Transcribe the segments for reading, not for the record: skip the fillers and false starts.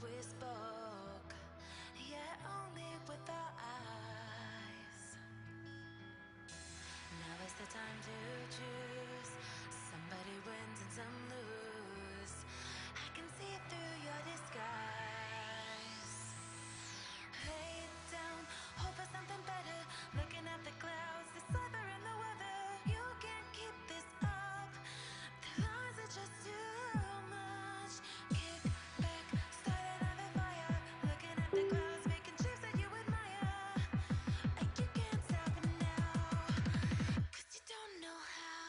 we spoke, yet only with our eyes. Now is the time to choose. Somebody wins and some lose. I can see through your disguise. Lay it down, hope for something better. Looking at the clouds, deciphering the weather. You can't keep this up. The lies are just too much. Kick back, start another fire. Looking at the clouds, making shapes that you admire. And you can't stop it now, 'cause you don't know how.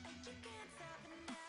And you can't stop it now.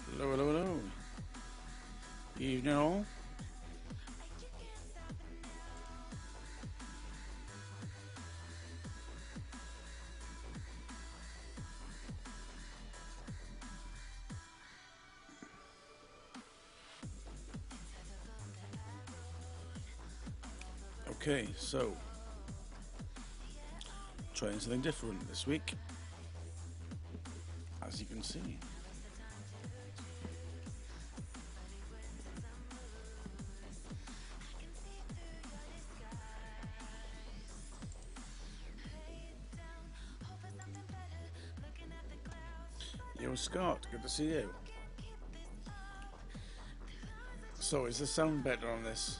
Hello, hello, hello. Evening all. Okay, so trying something different this week, as you can see. Yo, Scott, good to see you. So, is the sound better on this?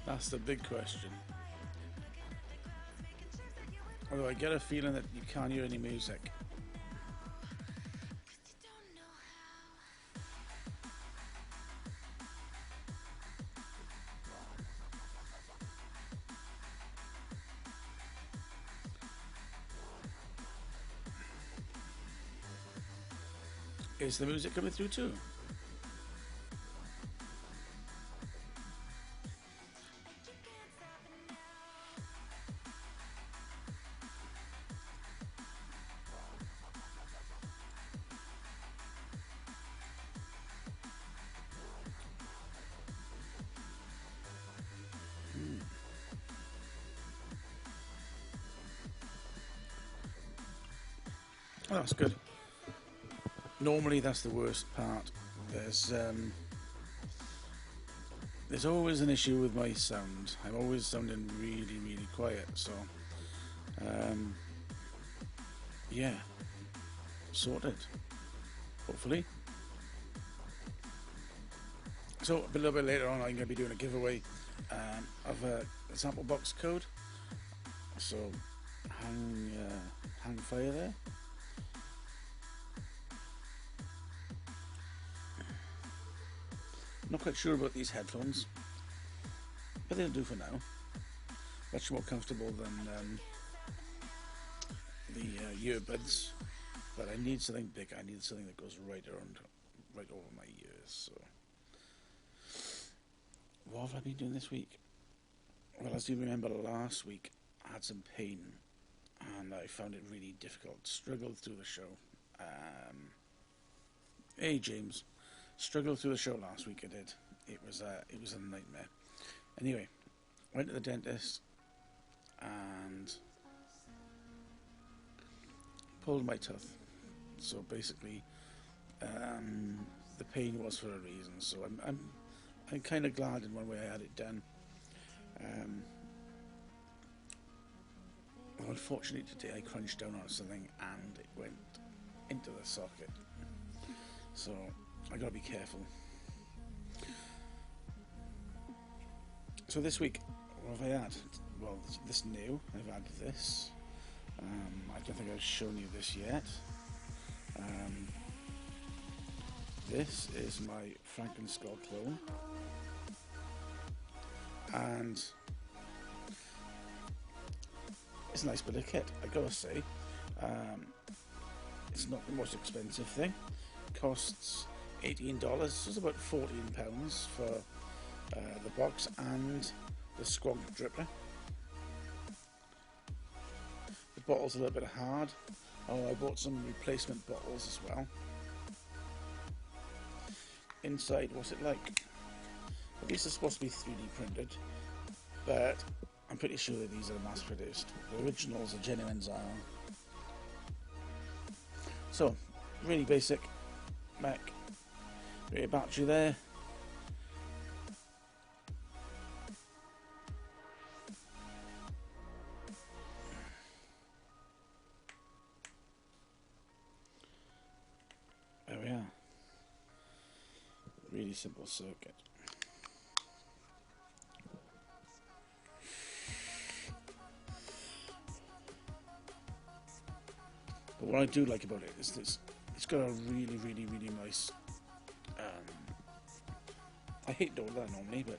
That's the big question. Although I get a feeling that you can't hear any music. Is the music coming through too? Oh, that's good. Normally that's the worst part. There's always an issue with my sound. I'm always sounding really, really quiet, so yeah, sorted, hopefully. So a little bit later on I'm going to be doing a giveaway of a sample box code, so hang fire there. Not quite sure about these headphones, but they'll do for now. Much more comfortable than the earbuds, but I need something big. I need something that goes right over my ears. So, what have I been doing this week? Well, as you remember, last week I had some pain, and I found it really difficult. Struggled through the show. Hey, James. Struggled through the show last week. I did. It was a nightmare. Anyway, went to the dentist and pulled my tooth. So basically, the pain was for a reason. So I'm kind of glad in one way I had it done. Well, unfortunately today I crunched down on something and it went into the socket. So I gotta be careful. So this week, what have I had? Well, this new. I've had this. I don't think I've shown you this yet. This is my Franken-Skull clone, and it's a nice bit of kit, I gotta say. It's not the most expensive thing. It costs $18, so it's about £14 for the box and the squonk dripper. The bottle's a little bit hard. Oh, I bought some replacement bottles as well. Inside, what's it like? Well, these are supposed to be 3D printed, but I'm pretty sure that these are mass produced. The originals, the genuines are. So, really basic Mac. Got your battery there. There we are. Really simple circuit. But what I do like about it is this, it's got a really, really, really nice, I hate doing that normally, but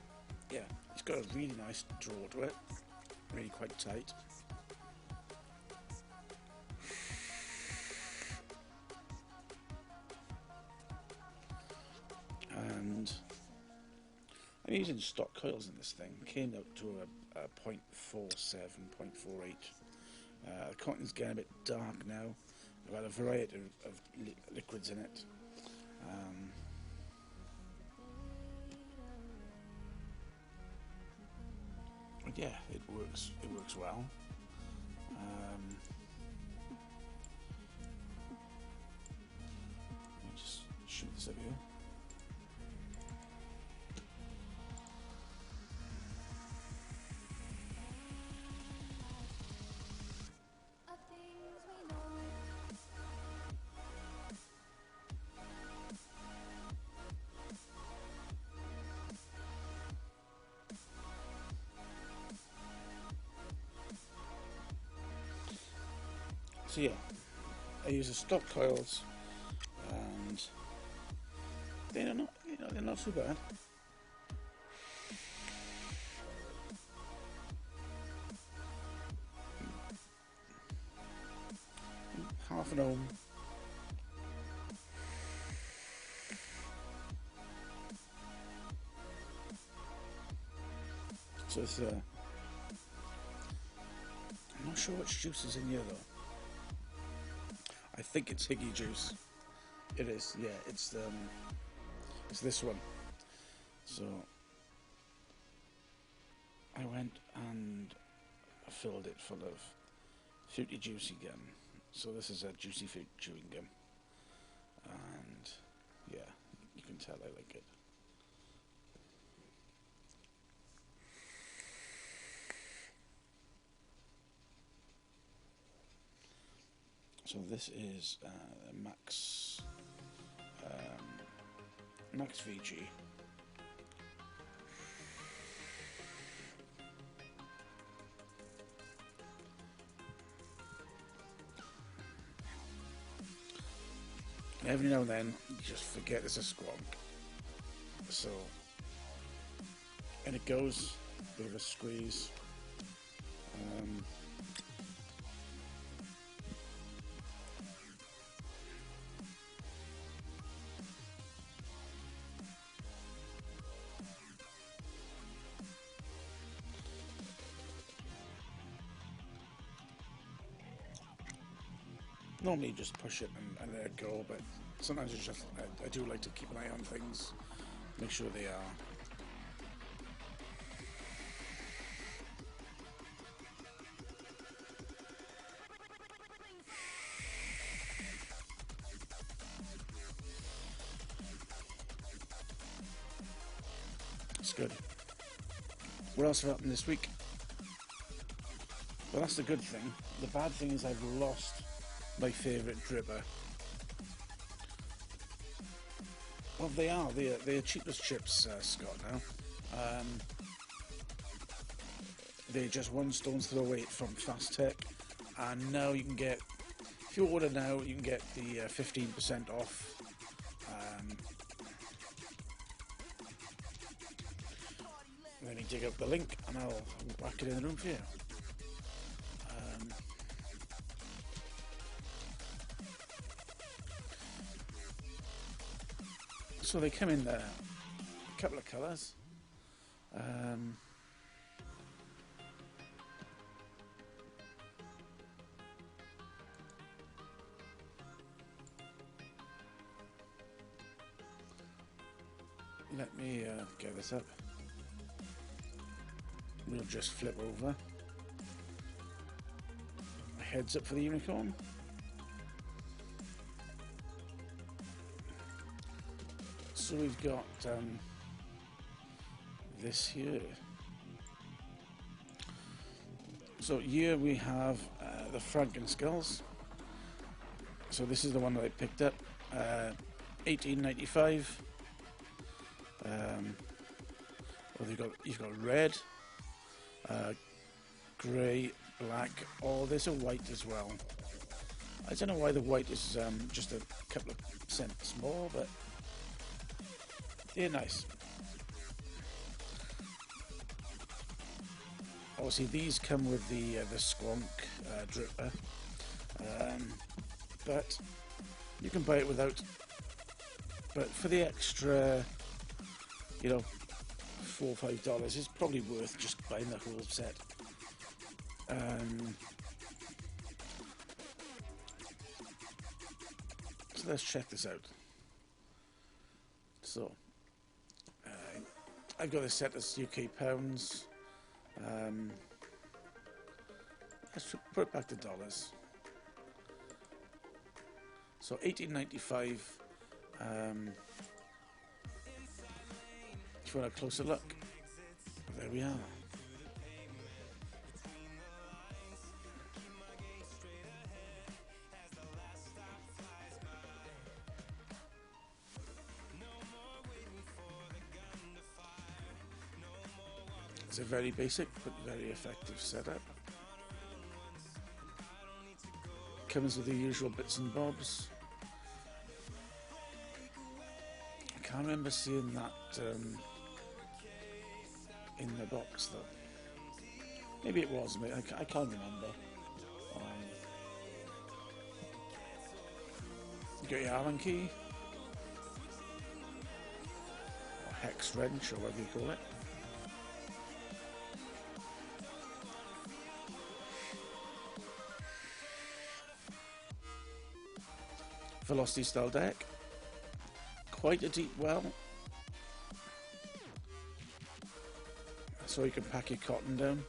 yeah, it's got a really nice draw to it, really quite tight. And I'm using stock coils in this thing. Came out to a 0.47, 0.48. The cotton's getting a bit dark now. I've had a variety of liquids in it. But yeah, it works. It works well. Let me just shoot this up here. So yeah, I use the stock coils, and they're not, they're not too bad. Half an ohm. So it's I'm not sure which juice is in here though. I think it's Higgy juice. It is, yeah. It's this one. So I went and filled it full of fruity juicy gum. So this is a juicy fruit chewing gum, and yeah, you can tell I like it. So this is Max VG. Every now and then, you just forget there's a squonk. So, and it goes, bit of a squeeze. Normally just push it and let it go, but sometimes it's just, I do like to keep an eye on things, make sure they are. It's good. What else happened this week? But that's the good thing. The bad thing is I've lost my favourite dripper. Well, they're cheapest chips, Scott, now. They're just one stone's throw away from Fast Tech, and now you can get, if you order now, you can get the 15% off. Let me dig up the link and I'll whack it in the room for you. So they come in a couple of colours. Let me get this up. We'll just flip over. Heads up for the unicorn. So we've got this here. So here we have the Frankenskulls. So this is the one that I picked up, $18.95. Well, you've got red, grey, black. Oh, there's a white as well. I don't know why the white is just a couple of cents more, but they're nice. Obviously, these come with the Squonk dripper, but you can buy it without. But for the extra, you know, $4 or $5, it's probably worth just buying the whole set. So let's check this out. So I've got this set as UK pounds. Let's put it back to dollars. So $18.95. If you want a closer look, there we are. It's a very basic but very effective setup. Comes with the usual bits and bobs. I can't remember seeing that in the box though. Maybe it was, I can't remember. You got your Allen key, or hex wrench, or whatever you call it. Velocity style deck. Quite a deep well. So you can pack your cotton down.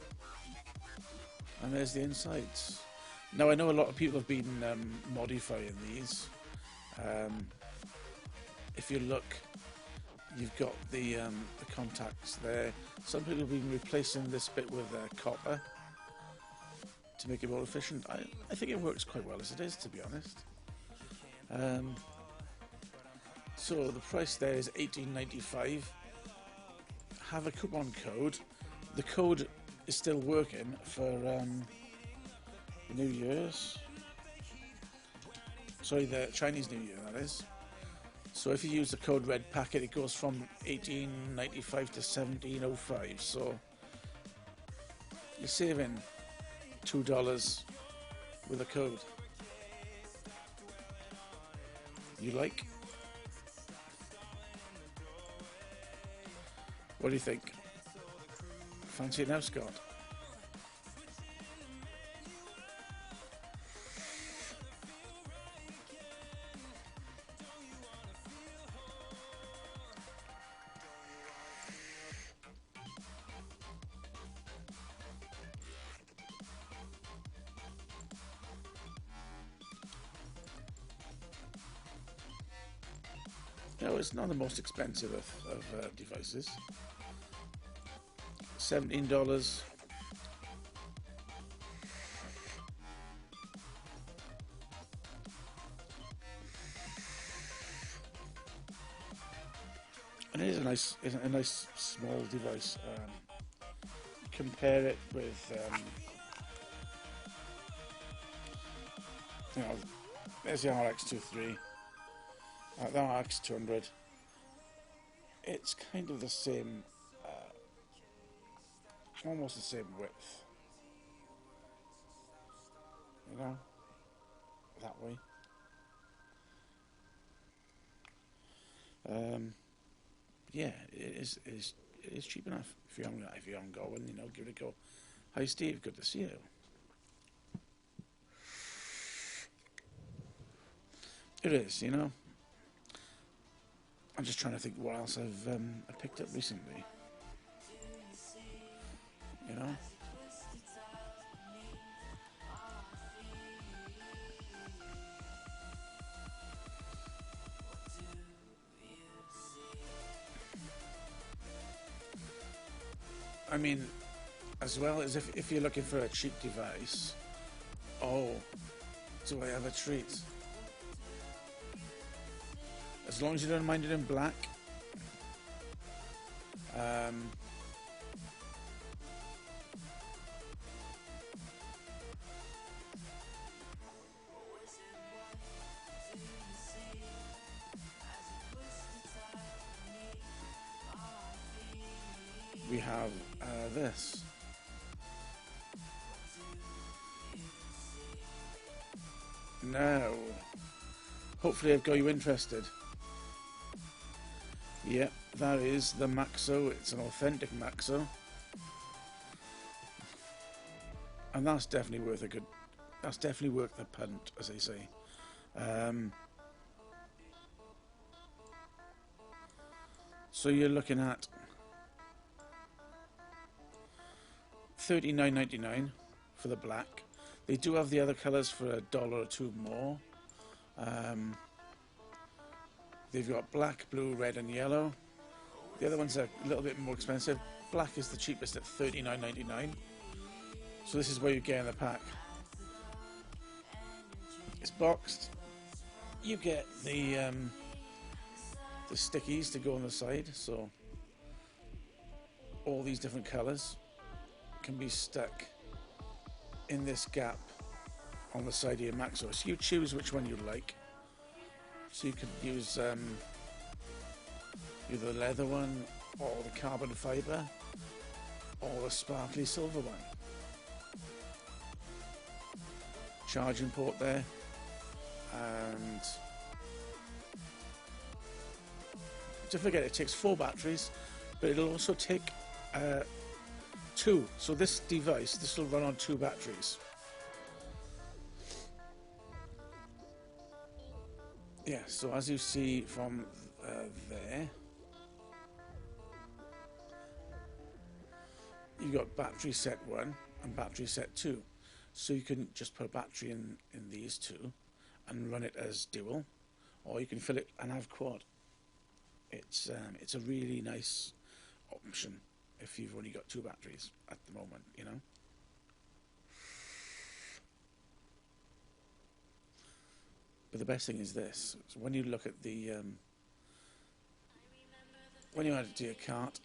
And there's the insides. Now I know a lot of people have been modifying these. If you look, you've got the contacts there. Some people have been replacing this bit with copper to make it more efficient. I think it works quite well as it is, to be honest. So the price there is $18.95. Have a coupon code. The code is still working for New Year's. Sorry, the Chinese New Year, that is. So if you use the code Red Packet, it goes from $18.95 to $17.05. So you're saving $2 with a code. You like? What do you think? Fancy it now, Scott? No, it's not the most expensive of devices. $17. a nice small device. Compare it with, you know, there's the RX23, the RX200. It's kind of the same, almost the same width, you know, that way. Yeah, it is cheap enough. If you haven't got one, you know, give it a go. Hi Steve, good to see you. It is, you know. I'm just trying to think what else I picked up recently. You know. I mean, as well as if you're looking for a cheap device, oh, do I have a treat? As long as you don't mind it in black. We have this. Now, hopefully I've got you interested. Yep, that is the Maxo. It's an authentic Maxo. And that's definitely worth that's definitely worth the punt, as they say. So you're looking at $39.99 for the black. They do have the other colours for $1 or $2 more. They've got black, blue, red and yellow. The other ones are a little bit more expensive. Black is the cheapest at $39.99. So this is what you get in the pack. It's boxed. You get the stickies to go on the side, so all these different colours can be stuck in this gap on the side of your Maxo. So you choose which one you like. So you could use either the leather one, or the carbon fibre, or the sparkly silver one. Charging port there, and don't forget it takes 4 batteries, but it'll also take 2. So this device, this will run on 2 batteries. Yeah, so as you see from there, you've got battery set 1 and battery set 2. So you can just put a battery in these 2 and run it as dual, or you can fill it and have quad. It's a really nice option if you've only got 2 batteries at the moment, you know. But the best thing is this: so when you look at the when you add it to your cart,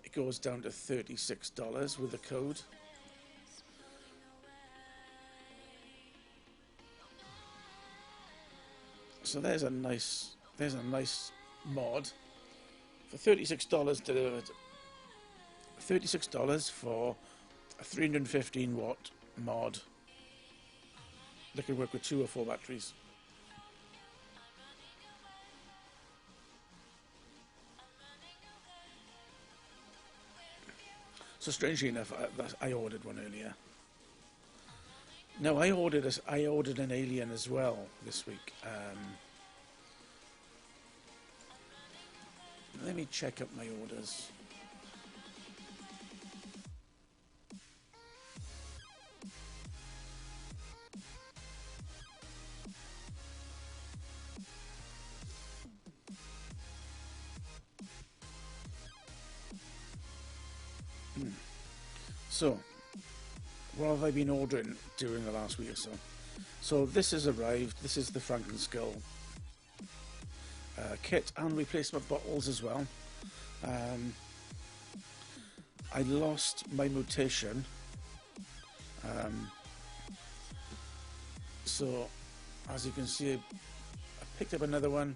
it goes down to $36 with the code. So there's a nice mod for $36 delivered. $36 for a 315 watt mod that can work with 2 or 4 batteries. So strangely enough, I ordered one earlier. No, I ordered an Alien as well this week. Let me check up my orders. So, what have I been ordering during the last week or so? So this has arrived. This is the Franken Skull. kit and replacement bottles as well. I lost my mutation, so as you can see, I picked up another one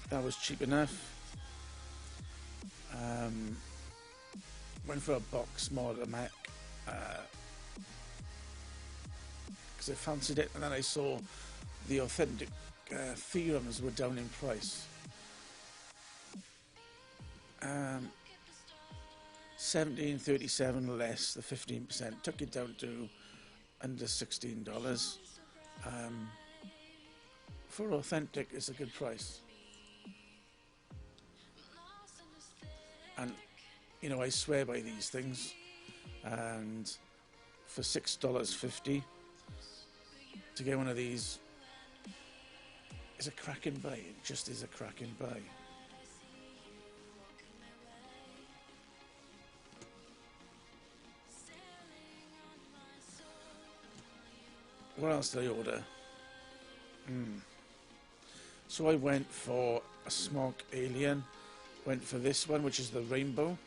that was cheap enough. Went for a box mod of Mac because I fancied it, and then I saw the authentic theorems were down in price. 17.37 less the 15%, took it down to under $16. For authentic, it's a good price. And you know, I swear by these things, and for $6.50 to get one of these is a cracking buy. It just is a cracking buy. What else did I order? So I went for a Smog Alien, went for this one, which is the Rainbow.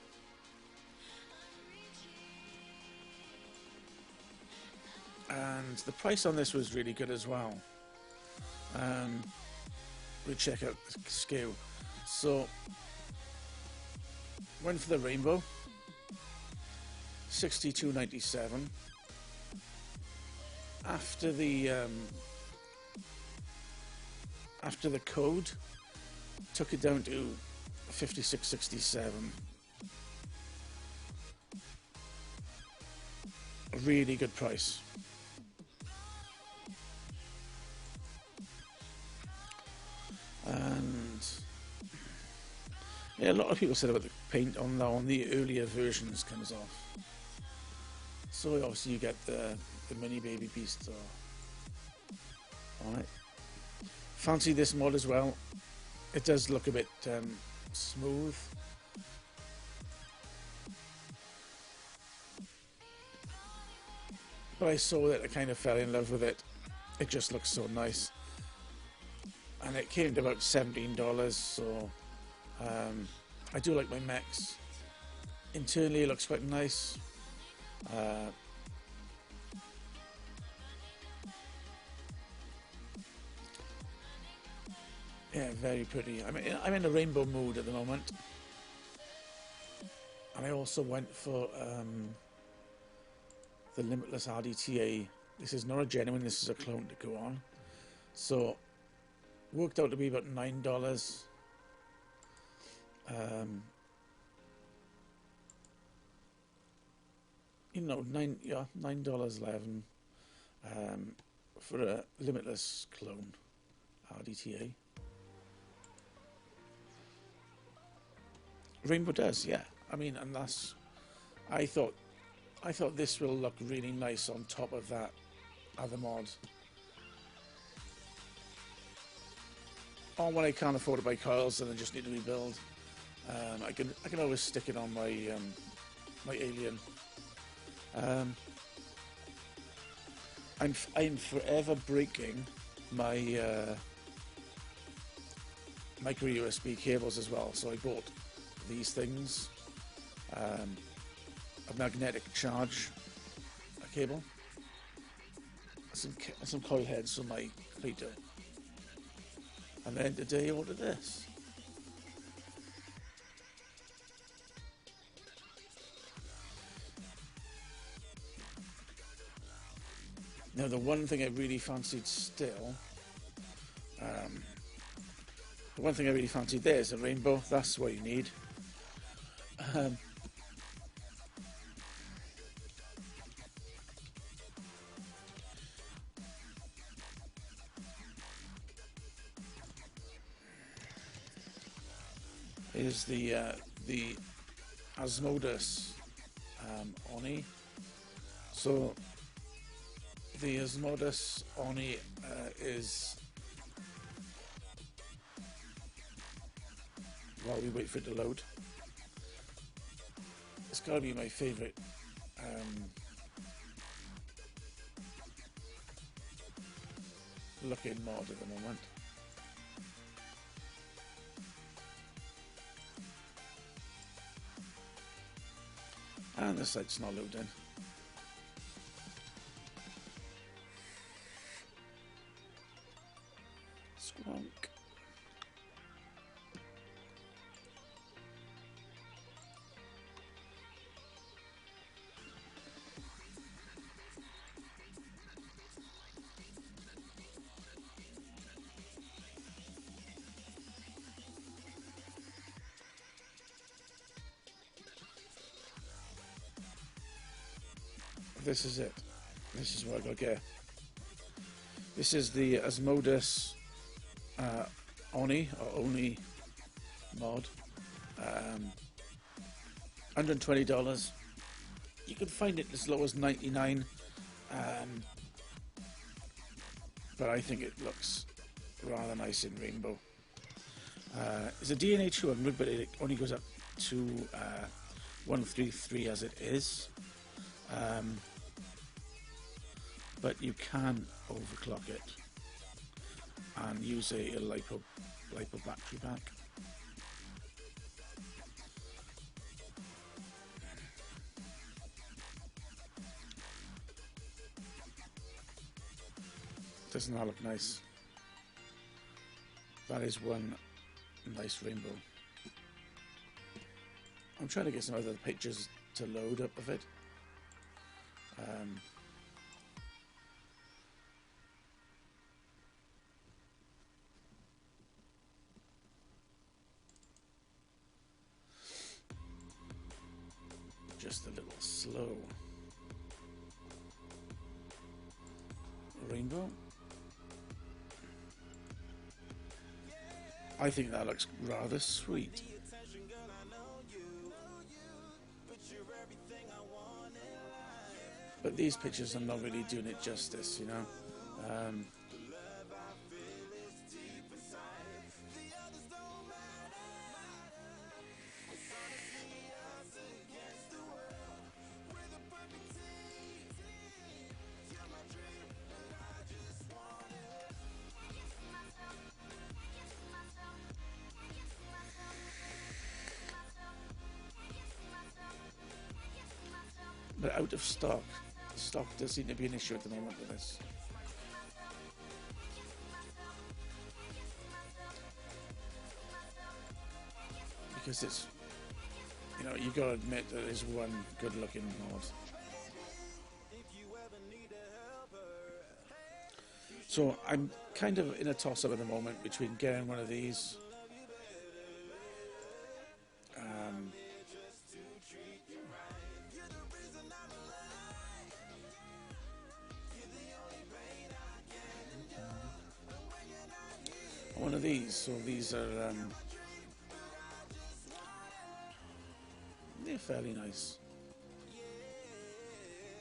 And the price on this was really good as well. We'll check out the scale. So, went for the Rainbow, $62.97. After the code, took it down to $56.67. A really good price. And yeah, a lot of people said about the paint on the earlier versions comes off. So obviously you get the mini baby beasts on it. Fancy this mod as well. It does look a bit smooth. But I saw it, I kind of fell in love with it. It just looks so nice. And it came to about $17, so I do like my mechs. Internally it looks quite nice. Yeah, very pretty. I'm in a rainbow mood at the moment. And I also went for the Limitless RDTA. This is not a genuine, this is a clone to go on. So, worked out to be about $9. You know, $9.11 for a Limitless clone RDTA. Rainbow does, yeah. I mean, and that's. I thought this will look really nice on top of that other mod. Or when I can't afford to buy coils and I just need to rebuild, I can always stick it on my my Alien. I'm forever breaking my micro USB cables as well. So I bought these things, a magnetic charge cable, some coil heads for my Plato, and then today I ordered this. Now the one thing I really fancied still, the one thing I really fancied there is a rainbow. That's what you need. Is the Asmodus Oni. So the Asmodus Oni is, while we wait for it to load, it's got to be my favourite looking mod at the moment. And the site's not loading. Squonk. This is it. This is what I got to get. This is the Asmodus Oni or Oni mod. $120. You can find it as low as 99. But I think it looks rather nice in rainbow. It's a DNA 200, but it only goes up to 133 as it is. But you can overclock it and use a lipo battery pack. Doesn't that look nice? That is one nice rainbow. I'm trying to get some other pictures to load up of it. Just a little slow. Rainbow. I think that looks rather sweet. But these pictures are not really doing it justice, you know. But out of stock. Stock does seem to be an issue at the moment with this. Because it's, you know, you've got to admit that there's one good looking mod. So I'm kind of in a toss up at the moment between getting one of these one of these. So these are they're fairly nice.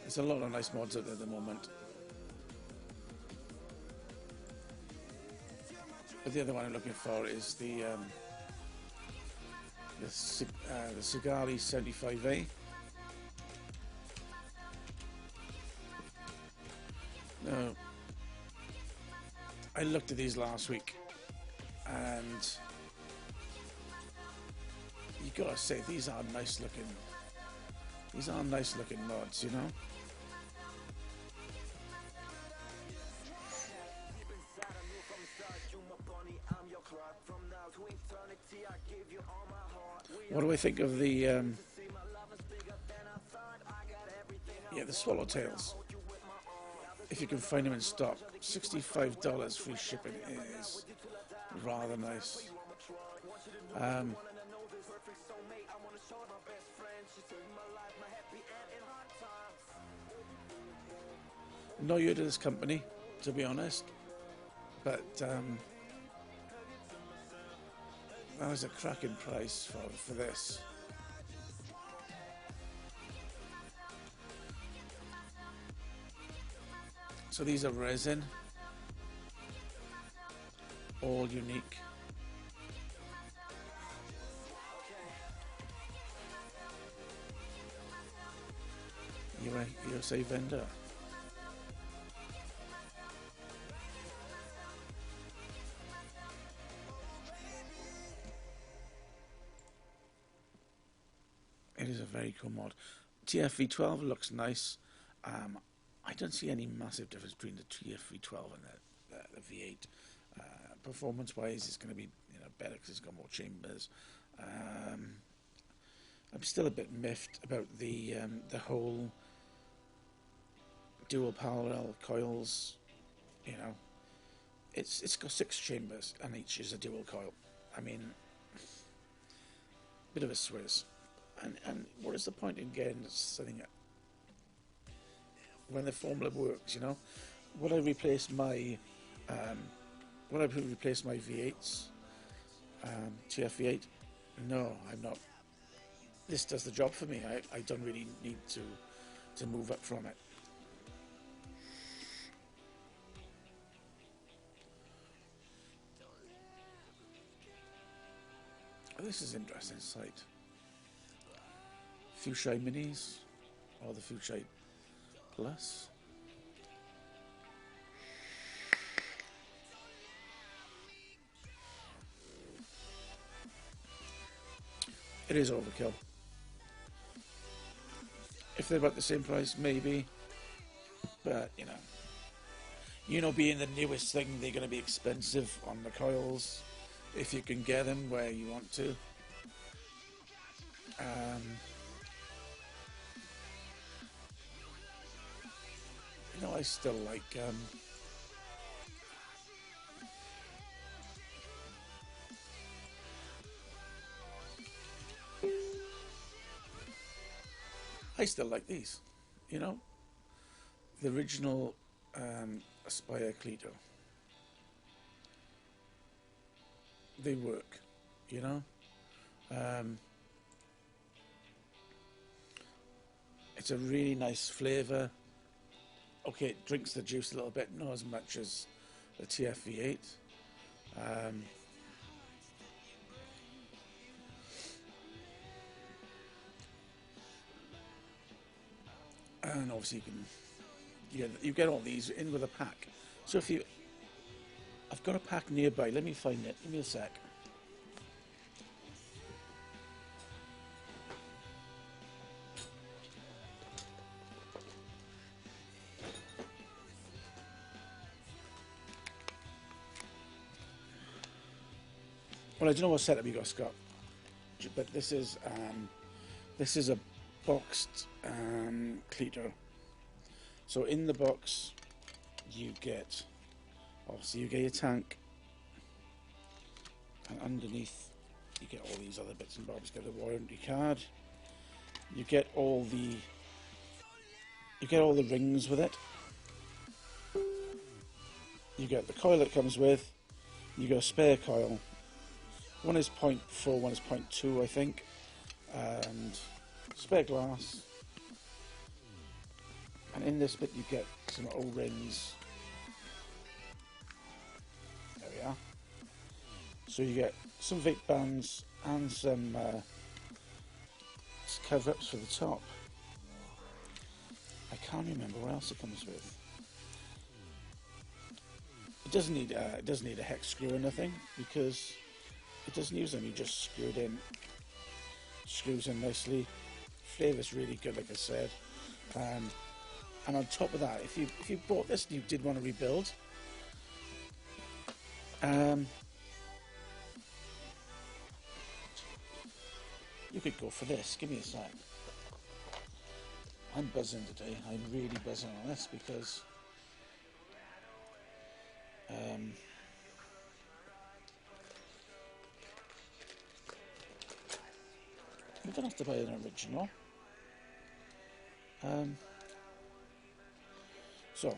There's a lot of nice mods out there at the moment. But the other one I'm looking for is the Sigali 75A. Now, I looked at these last week, and you gotta say these are nice looking. These are nice looking mods, you know. What do I think of the the swallowtails? If you can find them in stock, $65 free shipping is rather nice. Not new to this company, to be honest, but that was a cracking price for this. So these are resin, all unique. USA vendor. It is a very cool mod. TFV12 looks nice. I don't see any massive difference between the TFV12 and the V8. Performance-wise, it's going to be better because it's got more chambers. I'm still a bit miffed about the whole dual parallel coils. It's got 6 chambers and each is a dual coil. I mean, bit of a Swiss. And what is the point in getting something when the formula works? Would I replace my V8s, TF-V8? No, I'm not. This does the job for me. I don't really need to move up from it. Oh, this is interesting sight. Fuchsia Minis or the Fuchsia Plus. It is overkill. If they're about the same price, maybe. But, being the newest thing, they're going to be expensive on the coils if you can get them where you want to. I still like these, the original Aspire Cleto. They work, it's a really nice flavour. Okay, it drinks the juice a little bit, not as much as the TF-V8. And obviously you get all these in with a pack. So I've got a pack nearby. Let me find it. Give me a sec. Well, I don't know what setup you got, Scott, but this is a boxed Cleto. So in the box, you get your tank, and underneath you get all these other bits and bobs. You get the warranty card. You get all the rings with it. You get the coil it comes with. You get a spare coil. One is 0.4, one is 0.2, I think, and spare glass. And in this bit you get some O-rings. There we are. So you get some vape bands and some cover-ups for the top. I can't remember what else it comes with. It doesn't need a hex screw or nothing because it doesn't use them. You just screw it in. Screws in nicely. Flavour's really good, like I said. And on top of that, if you bought this and you did want to rebuild, you could go for this. Give me a sec. I'm buzzing today. I'm really buzzing on this because you don't have to buy an original. So,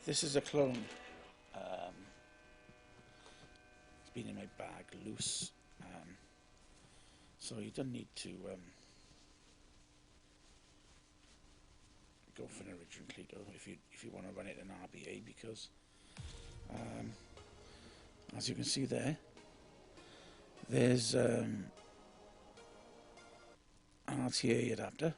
this is a clone. It's been in my bag loose. So you don't need to go for an original Cleto if you want to run it in RBA because as you can see there's an RTA adapter.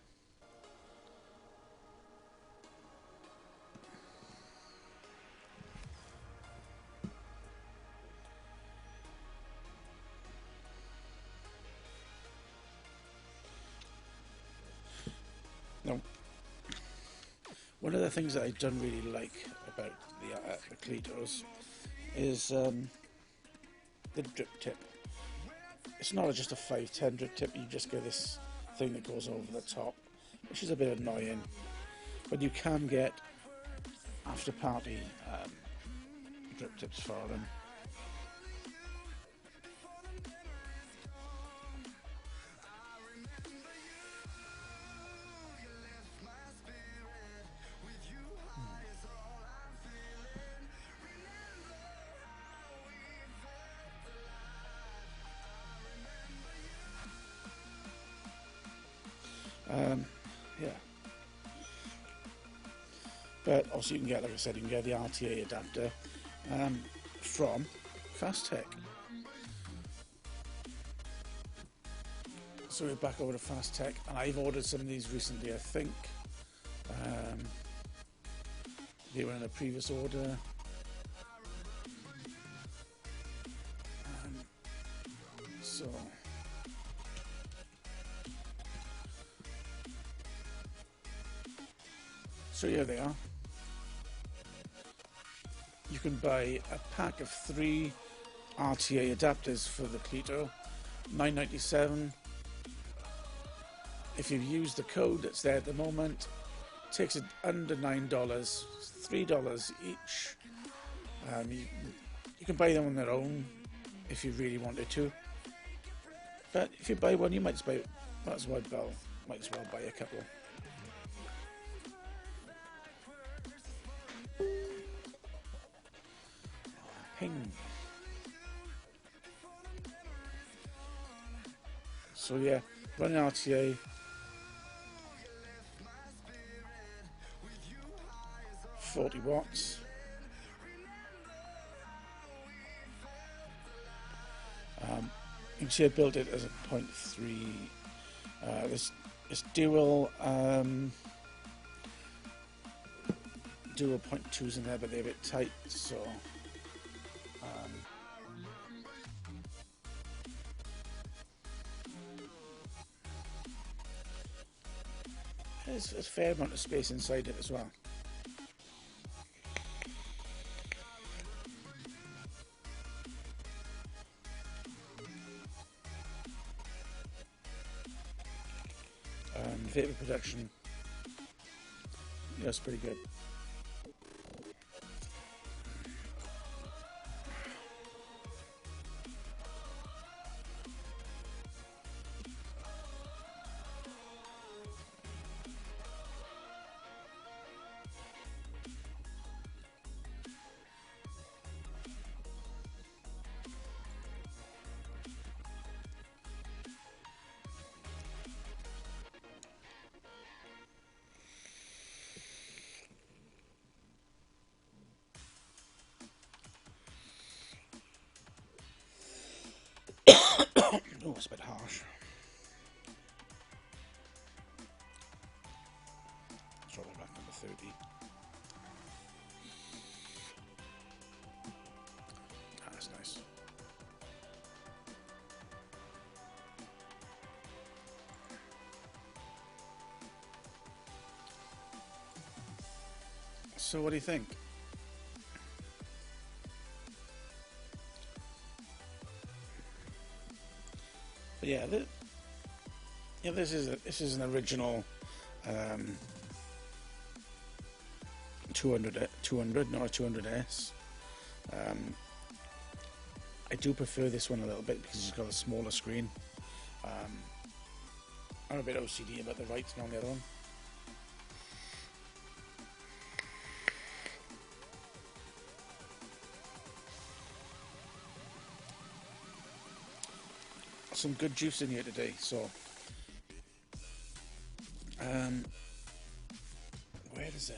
One of the things that I don't really like about the Cletos is the drip tip. It's not just a 510 drip tip, you just get this thing that goes over the top, which is a bit annoying. But you can get after party drip tips for them. Yeah. But also you can get, like I said, you can get the RTA adapter from Fast Tech. So we're back over to Fast Tech, and I've ordered some of these recently, I think. They were in a previous order. So here they are. You can buy a pack of 3 RTA adapters for the Cleto, $9.97. If you use the code that's there at the moment, it takes it under $9, $3 each. You can buy them on their own if you really wanted to. But if you buy one, you might as well buy a couple. Ping. So yeah, running RTA. 40 watts. You can see I built it as a 0.3. There's dual 0.2s in there, but they're a bit tight, so there's a fair amount of space inside it as well. Vapor production, yeah, it's pretty good. Oh, it's a bit harsh. Strawberry black number 30. Ah, that's nice. So what do you think? But yeah, this is an original 200, not a 200S. I do prefer this one a little bit because it's got a smaller screen. I'm a bit OCD about the writing on the other one. Some good juice in here today, so where is it?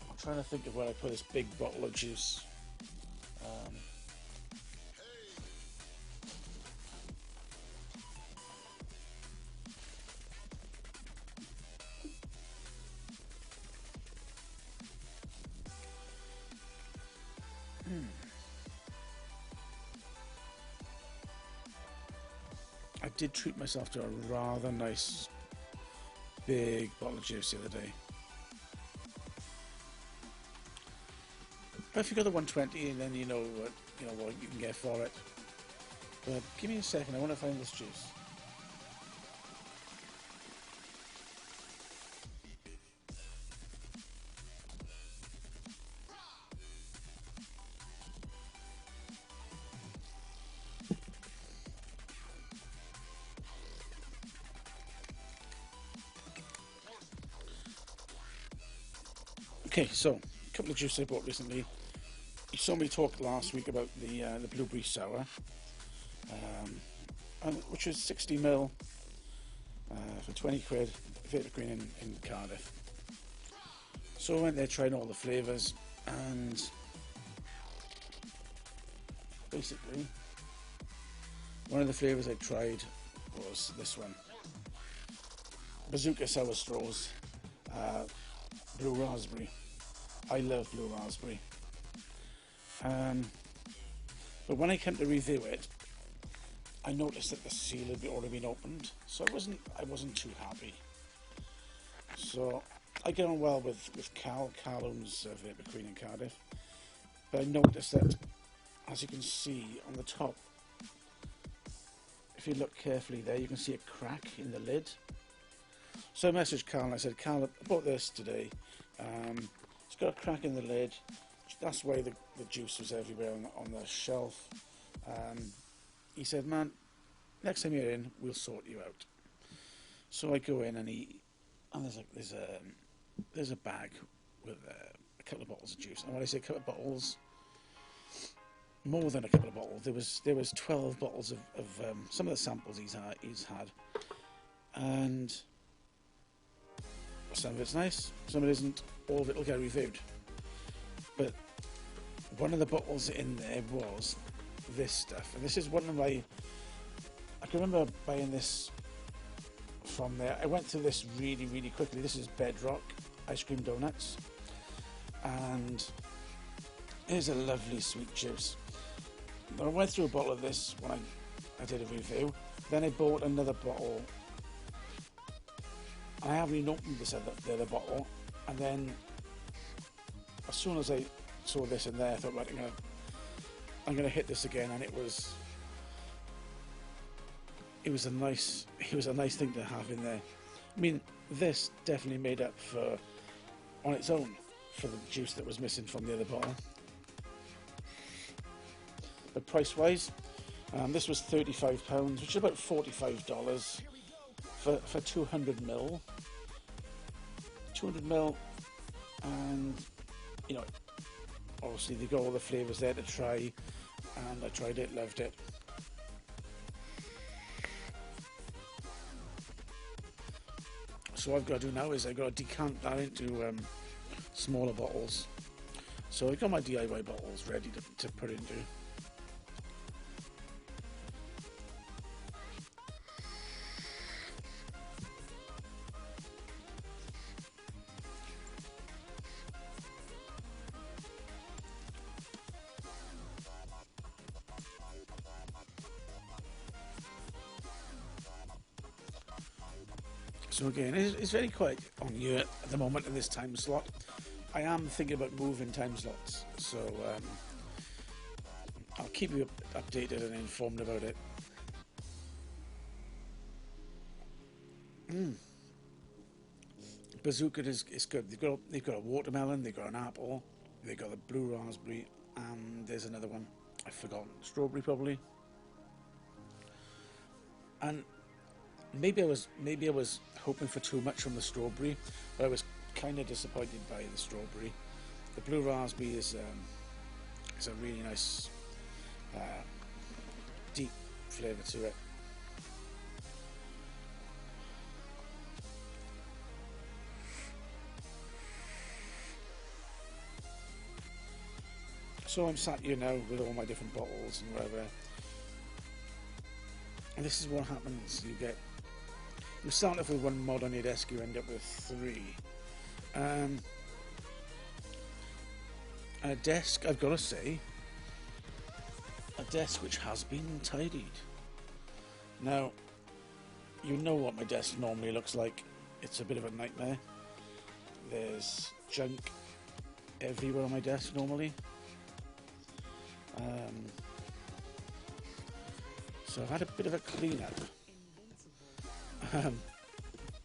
I'm trying to think of where I put this big bottle of juice. did treat myself to a rather nice big bottle of juice the other day. But if you got the 120, then you know what you can get for it. But give me a second, I want to find this juice. Okay, so a couple of juices I bought recently. You saw me talk last week about the blueberry sour, which is 60ml for 20 quid, Vapor Green in Cardiff. So I went there trying all the flavours, and basically one of the flavours I tried was this one, Bazooka Sour Straws, blue raspberry. I love blue raspberry. But when I came to review it, I noticed that the seal had already been opened, so I wasn't too happy. So I get on well with Cal owns Vapor Queen in Cardiff, but I noticed that, as you can see on the top, if you look carefully there, you can see a crack in the lid. So I messaged Cal and I said, Cal, I bought this today. It's got a crack in the lid. That's why the juice was everywhere on the shelf. He said, man, next time you're in, we'll sort you out. So I go in and there's a bag with a couple of bottles of juice. And when I say a couple of bottles, more than a couple of bottles. There was 12 bottles of some of the samples he's had, and some of it's nice, some of it isn't. All of it will get reviewed. But one of the bottles in there was this stuff, and this is one of my. I can remember buying this from there. I went through this really, really quickly. This is Bedrock ice cream donuts, and here's a lovely sweet juice. I went through a bottle of this when I did a review. Then I bought another bottle. I haven't even opened the other bottle, and then as soon as I saw this in there, I thought, right, I'm gonna hit this again, and it was a nice thing to have in there. I mean, this definitely made up on its own for the juice that was missing from the other bottle. But price-wise, this was £35, which is about $45 for 200ml. 200ml, and obviously they got all the flavours there to try, and I tried it, loved it. So what I've got to do now is I've got to decant that into smaller bottles. So I've got my DIY bottles ready to put into. So again, it's very quiet on here at the moment in this time slot. I am thinking about moving time slots, so I'll keep you updated and informed about it. Bazooka is good. They've got a watermelon, they've got an apple, they've got a blue raspberry, and there's another one. I've forgotten. Strawberry probably. And maybe I was hoping for too much from the strawberry, but I was kind of disappointed by the strawberry. The blue raspberry is a really nice deep flavour to it. So I'm sat here now with all my different bottles and whatever, and this is what happens. You start off with one mod on your desk, you end up with three. A desk, I've got to say, a desk which has been tidied. Now, you know what my desk normally looks like. It's a bit of a nightmare. There's junk everywhere on my desk normally. So I've had a bit of a clean up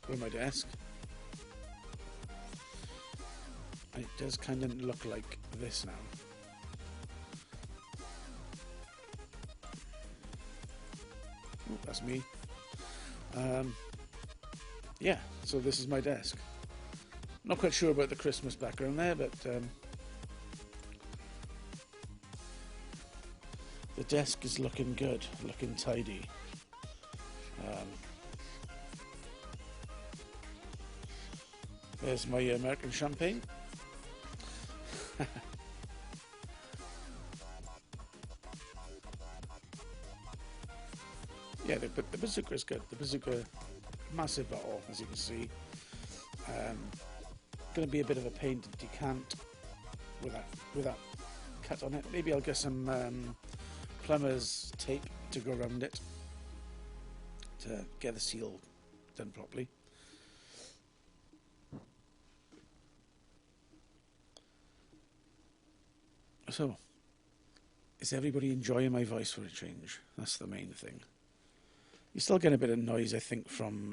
with my desk. And it does kind of look like this now. Oh, that's me. Yeah, so this is my desk. Not quite sure about the Christmas background there, but the desk is looking good, looking tidy. There's my American champagne. Yeah, the bazooka is good. The bazooka, massive bottle, as you can see. Going to be a bit of a pain to decant with that cut on it. Maybe I'll get some plumber's tape to go around it to get the seal done properly. So, is everybody enjoying my voice for a change? That's the main thing. You still get a bit of noise, I think, from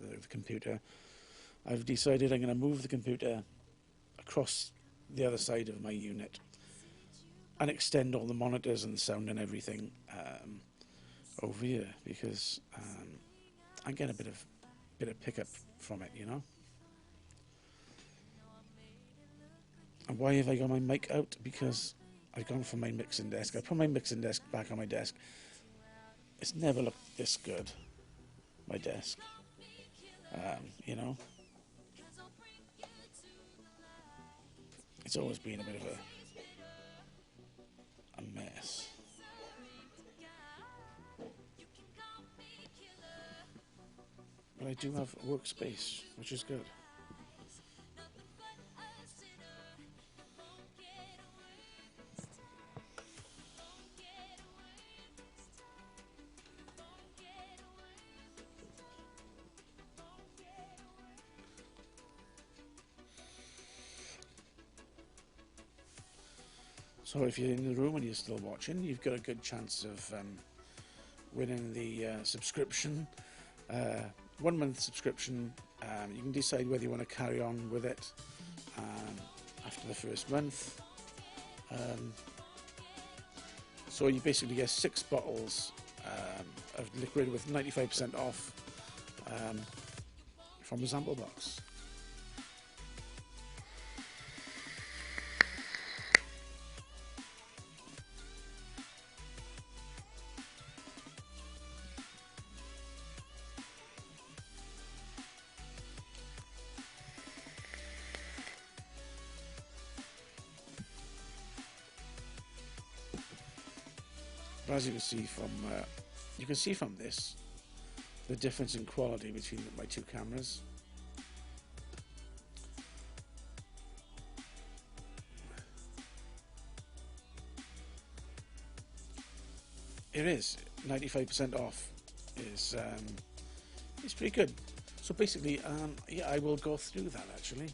the computer. I've decided I'm going to move the computer across the other side of my unit and extend all the monitors and sound and everything over here, because I get a bit of pickup from it, you know. And why have I got my mic out? Because I've gone for my mixing desk. I put my mixing desk back on my desk. It's never looked this good, my desk, you know. It's always been a bit of a mess. But I do have a workspace, which is good. So if you're in the room and you're still watching, you've got a good chance of winning the subscription. 1 month subscription. You can decide whether you want to carry on with it after the first month. So you basically get 6 bottles of liquid with 95% off from a sample box. But as you can see from this, the difference in quality between my 2 cameras. It is 95% off. Is it's pretty good. So basically, yeah, I will go through that actually.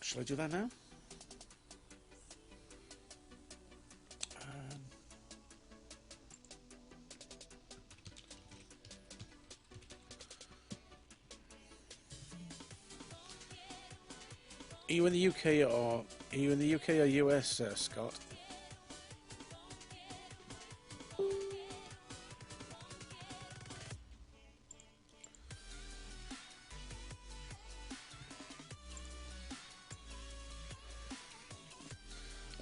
Shall I do that now? Are you in the UK or US, Scott?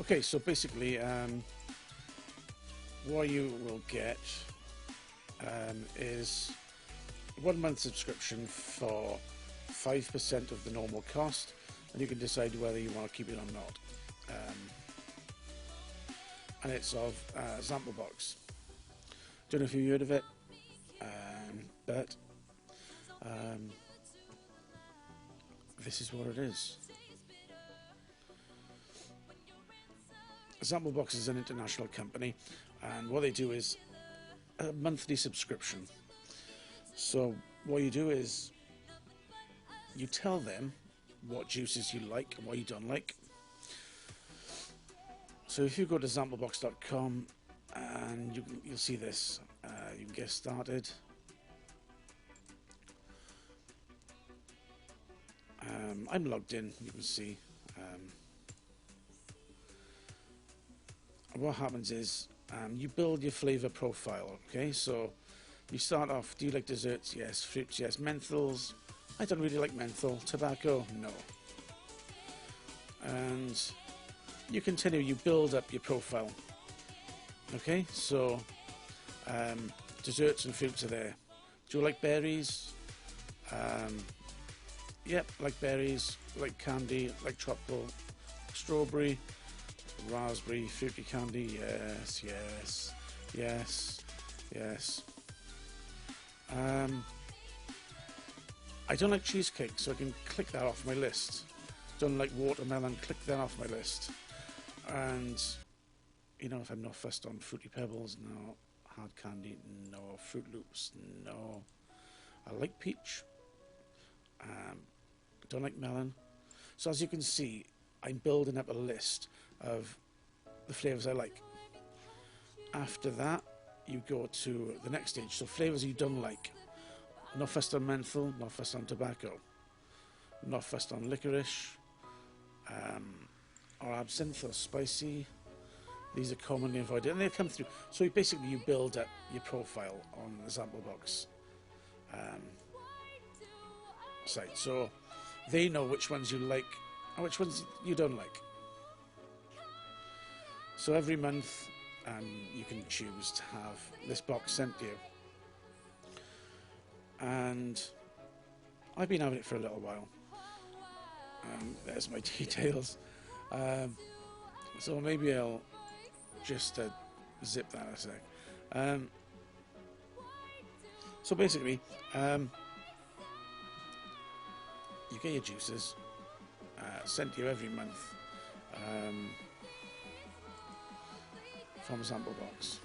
Okay, so basically, what you will get is 1 month subscription for 5% of the normal cost, and you can decide whether you want to keep it or not. And it's of sample box. Don't know if you heard of it, but this is what it is. Sample Box is an international company. And what they do is a monthly subscription. So what you do is you tell them what juices you like and what you don't like. So if you go to samplebox.com and you'll see this, you can get started. I'm logged in, you can see. What happens is you build your flavour profile, okay? So you start off, do you like desserts? Yes. Fruits? Yes. Menthols? I don't really like menthol. Tobacco? No. And you continue, you build up your profile, okay? So desserts and fruits are there. Do you like berries? Yep, like berries, like candy, like tropical, strawberry, raspberry, fruity candy, yes, yes, yes, yes. I don't like cheesecake, so I can click that off my list. Don't like watermelon, click that off my list. And, you know, if I'm not fussed on Fruity Pebbles, no. Hard candy, no. Fruit Loops, no. I like peach. Don't like melon. So as you can see, I'm building up a list of the flavours I like. After that, you go to the next stage. So flavours you don't like. Not fussed on menthol, not fussed on tobacco, not fussed on licorice, or absinthe or spicy. These are commonly avoided, and they come through. So you build up your profile on the sample box site. So they know which ones you like and which ones you don't like. So every month you can choose to have this box sent to you. And I've been having it for a little while. There's my details. So maybe I'll just zip that a sec. So basically, you get your juices sent to you every month from a sample box.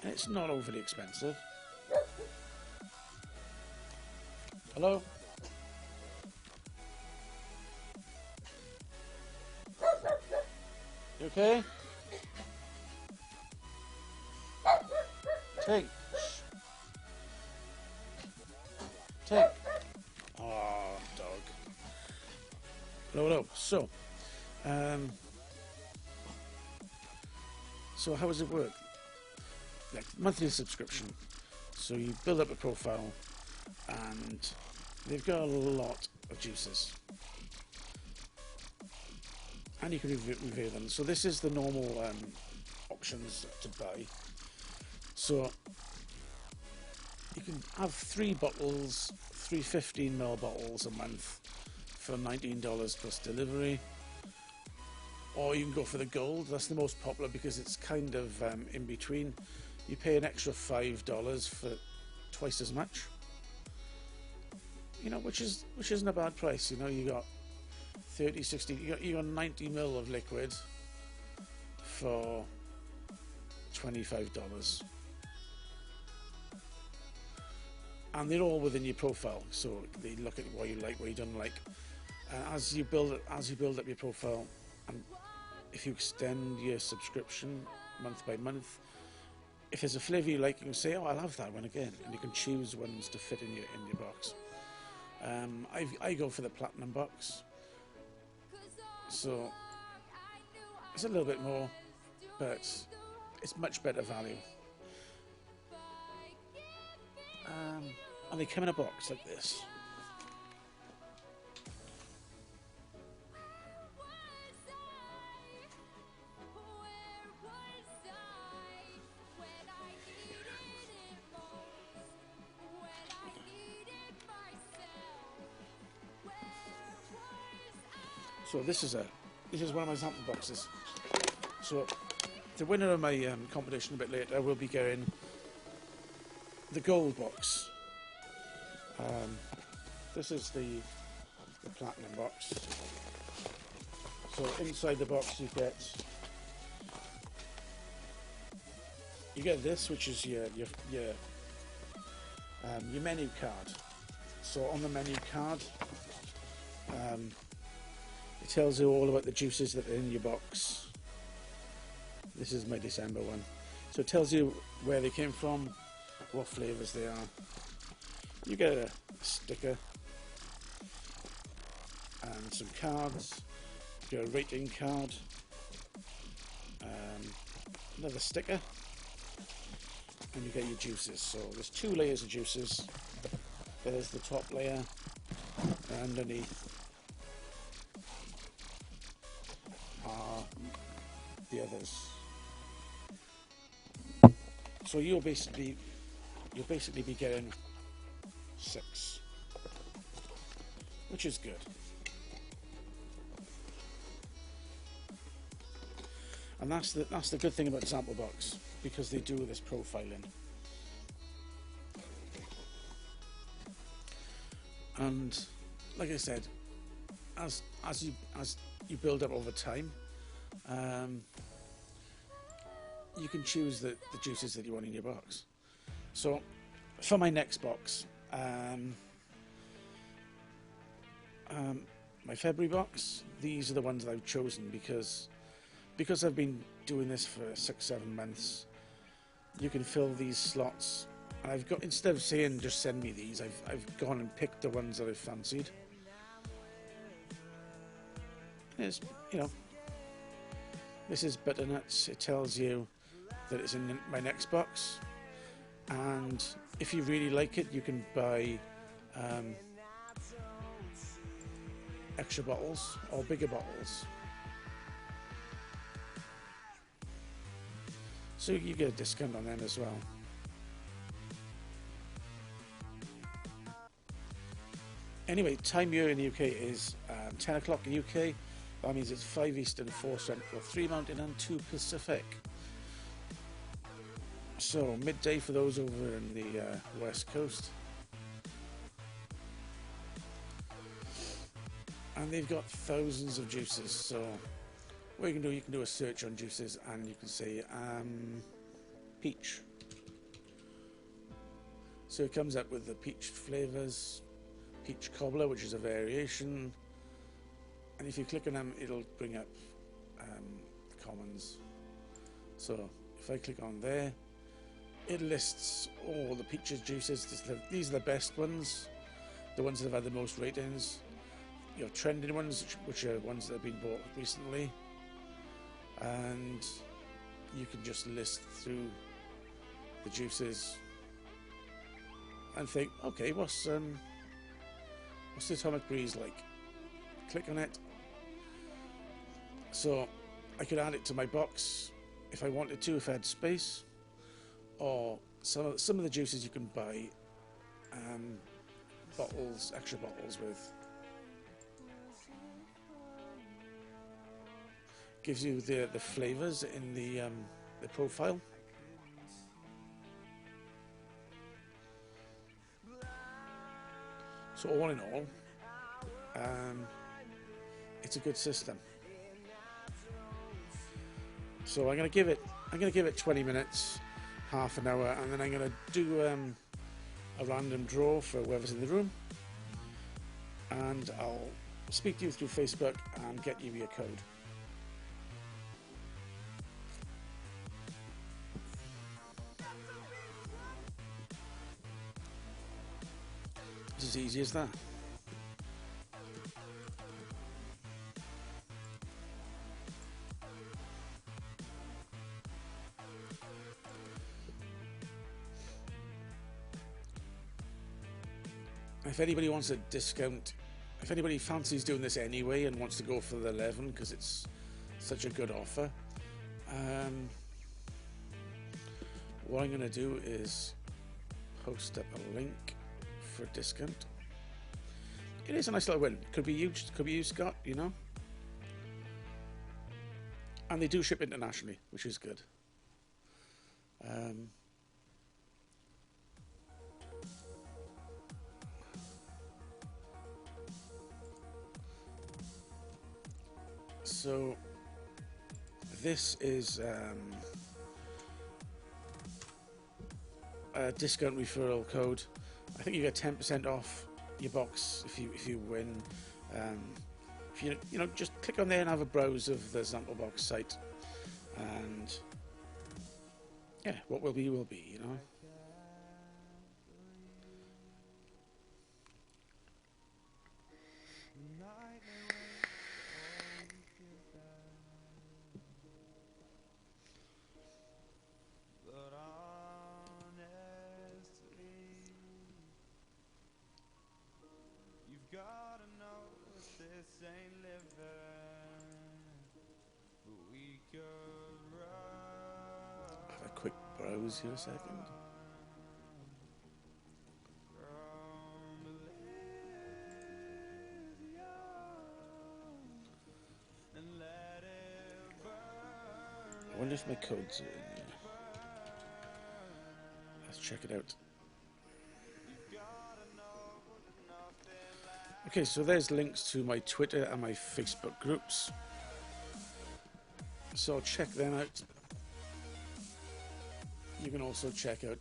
And it's not overly expensive. Hello? You okay? Take. Take. Oh, dog. Hello. So how does it work? Like monthly subscription. So you build up a profile, and they've got a lot of juices, and you can review them. So this is the normal options to buy. So you can have 3 bottles, 3 15ml bottles a month for $19 plus delivery. Or you can go for the gold. That's the most popular because it's kind of in between. You pay an extra $5 for twice as much. You know, which isn't a bad price. You know, you got 30, 60, you got 90ml of liquid for $25. And they're all within your profile, so they look at what you like, what you don't like. As you build up your profile, and if you extend your subscription month by month, if there's a flavour you like, you can say, "Oh, I'll have that one again," and you can choose ones to fit in your box. I go for the platinum box, so it's a little bit more, but it's much better value. And they come in a box like this. So this is one of my sample boxes. So the winner of my competition a bit later will be getting the gold box. This is the platinum box. So inside the box you get this, which is your menu card. So on the menu card, it tells you all about the juices that are in your box. This is my December one. So it tells you where they came from, what flavours they are. You get a sticker and some cards. You get a rating card, another sticker, and you get your juices. So there's 2 layers of juices. There's the top layer, and underneath are the others. So you'll basically be getting 6, which is good. And that's the good thing about Sample Box, because they do this profiling. And like I said, as you build up over time, you can choose the juices that you want in your box. So for my next box, my February box, these are the ones that I've chosen because I've been doing this for 6-7 months. You can fill these slots, and I've got, instead of saying just send me these, I've gone and picked the ones that I've fancied. It's, this is butternuts. It tells you that it's in my next box, and if you really like it, you can buy extra bottles or bigger bottles. So you get a discount on them as well. Anyway, time here in the UK is 10 o'clock in the UK. That means it's 5 Eastern, 4 Central, 3 Mountain and 2 Pacific. So midday for those over in the West Coast. And they've got thousands of juices, so what you can do a search on juices, and you can say peach. So it comes up with the peach flavours, peach cobbler, which is a variation, and if you click on them, it'll bring up the commons. So if I click on there, it lists all the peaches juices. These are the best ones, the ones that have had the most ratings. Your trending ones, which are ones that have been bought recently. And you can just list through the juices and think, okay, what's the Atomic Breeze like? Click on it. So I could add it to my box if I wanted to, if I had space. Or some of the juices you can buy bottles, extra bottles with. Gives you the flavours in the profile. So all in all, it's a good system. So I'm gonna give it 20 minutes, half an hour, and then I'm gonna do a random draw for whoever's in the room, and I'll speak to you through Facebook and get you your code. It's as easy as that. If anybody wants a discount, if anybody fancies doing this anyway and wants to go for the 11 because it's such a good offer, what I'm going to do is post up a link for a discount. It is a nice little win. Could be you, Scott, you know. And they do ship internationally, which is good. So this is a discount referral code. I think you get 10% off your box if you win. If you know, just click on there and have a browse of the sample box site, and yeah, what will be will be, you know. Have a quick browse here a second. I wonder if my codes are in here. Let's check it out. Okay, so there's links to my Twitter and my Facebook groups. So check them out. You can also check out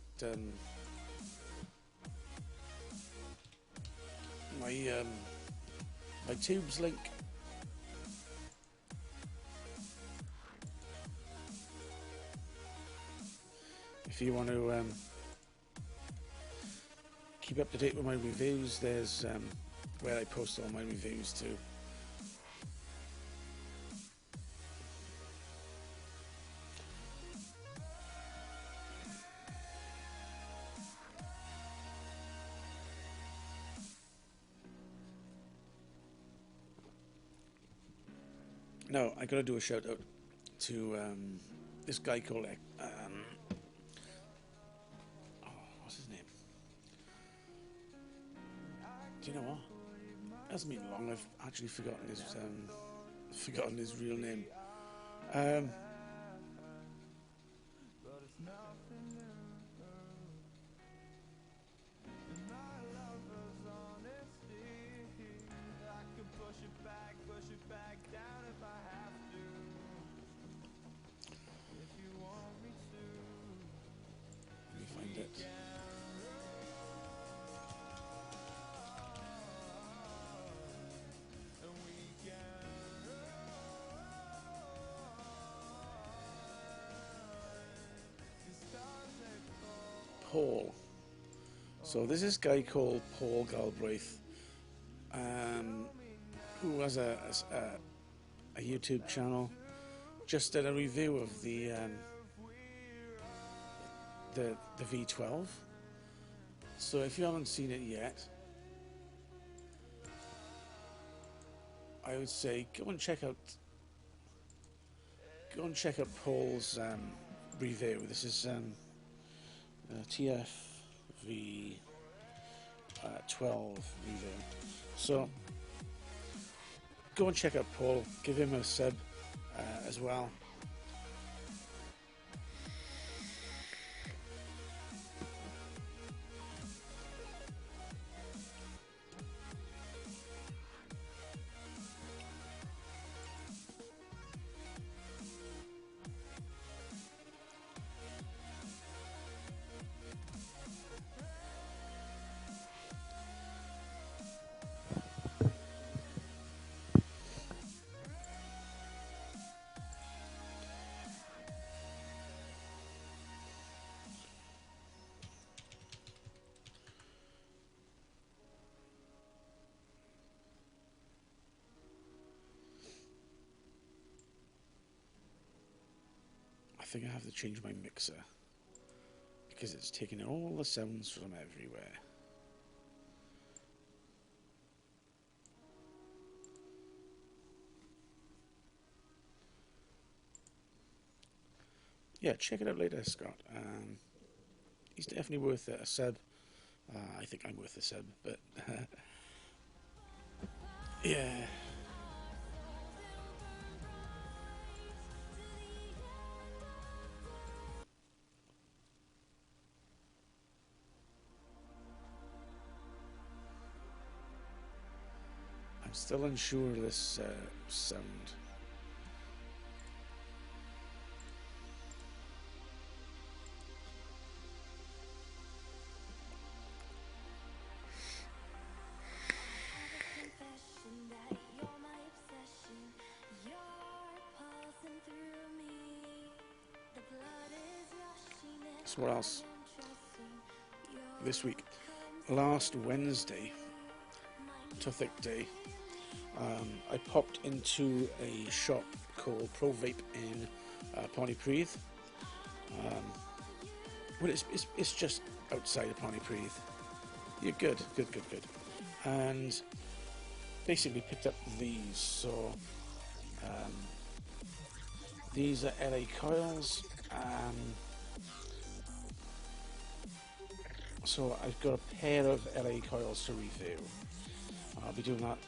my tubes link. If you want to keep up to date with my reviews, there's where I post all my reviews too. Now, I gotta do a shout out to this guy called what's his name? Do you know what? It hasn't been long. I've actually forgotten his real name. Let me find it. Paul. So there's this guy called Paul Galbraith, who has a YouTube channel. Just did a review of the V12. So if you haven't seen it yet, I would say go and check out Paul's review. This is TF V12 review. So go and check out Paul. Give him a sub as well. I think I have to change my mixer because it's taking all the sounds from everywhere. Yeah, check it out later, Scott. He's definitely worth a sub. I think I'm worth a sub, but yeah. I'm still unsure of this sound. So what else? This week, last Wednesday, Toothic Day, I popped into a shop called Pro Vape in Pontypridd. Well, it's just outside of Pontypridd. You're good. And basically picked up these. So these are LA coils. So I've got a pair of LA coils to review. I'll be doing that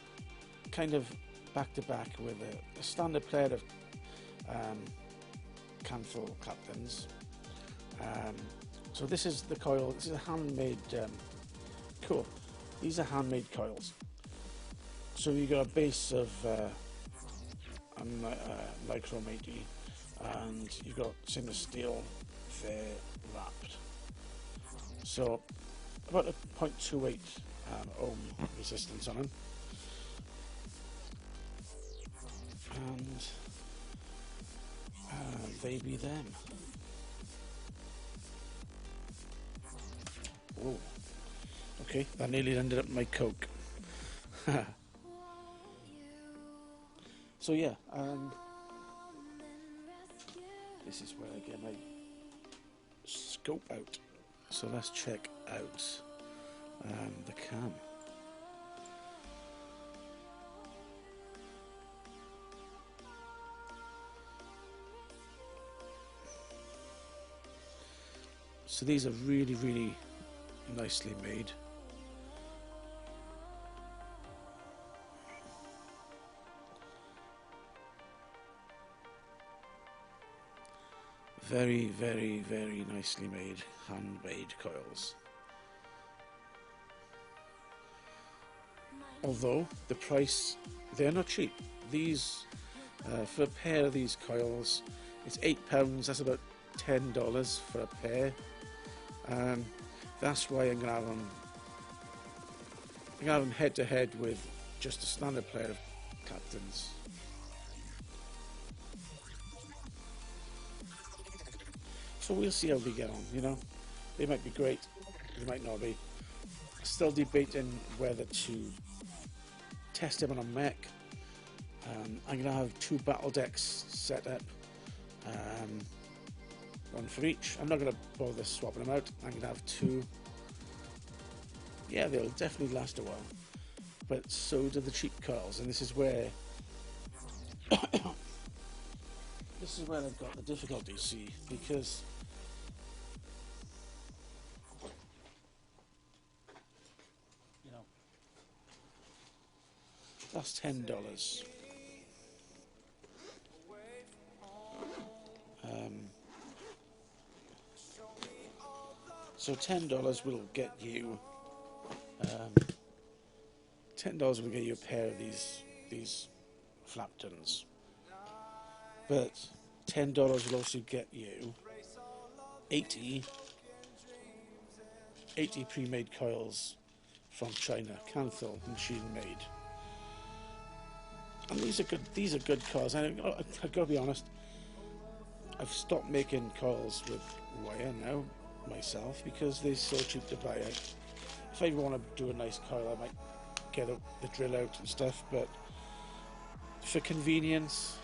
kind of back to back with a standard pair of Canthil Claptons. So this is the coil. This is a handmade. Cool. These are handmade coils. So you got a base of Nichrome 80, and you've got stainless steel there wrapped. So about a 0.28 ohm resistance on them, and they be them. Oh, okay, that nearly ended up my Coke. So yeah, this is where I get my scope out. So let's check out the cam. So these are really, really nicely made. Very, very, very nicely made, handmade coils. Although the price, they're not cheap. These, for a pair of these coils, it's £8. That's about $10 for a pair. That's why I'm gonna have them head to head with just a standard pair of Claptons. So we'll see how they get on, you know. They might be great, they might not be. Still debating whether to test them on a mech. I'm going to have 2 battle decks set up, one for each. I'm not going to bother swapping them out. I'm going to have 2. Yeah, they'll definitely last a while. But so do the cheap coils, and this is where this is where I've got the difficulty, see, because you know that's $10. So $10 will get you $10 will get you a pair of these Flaptons. But $10 will also get you 80 pre-made coils from China, Canthil machine made. And these are good coils. And I've got to be honest, I've stopped making coils with wire now myself because they're so cheap to buy. If I want to do a nice coil, I might get the drill out and stuff, but for convenience,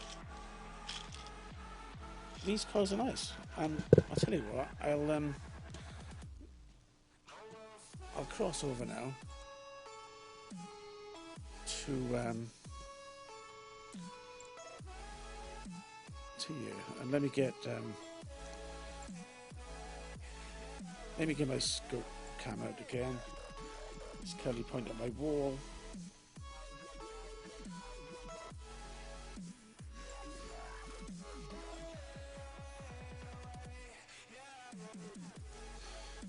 these coils are nice. And I'll tell you what, I'll cross over now to you, and let me get my scope cam out again. Just currently point at my wall.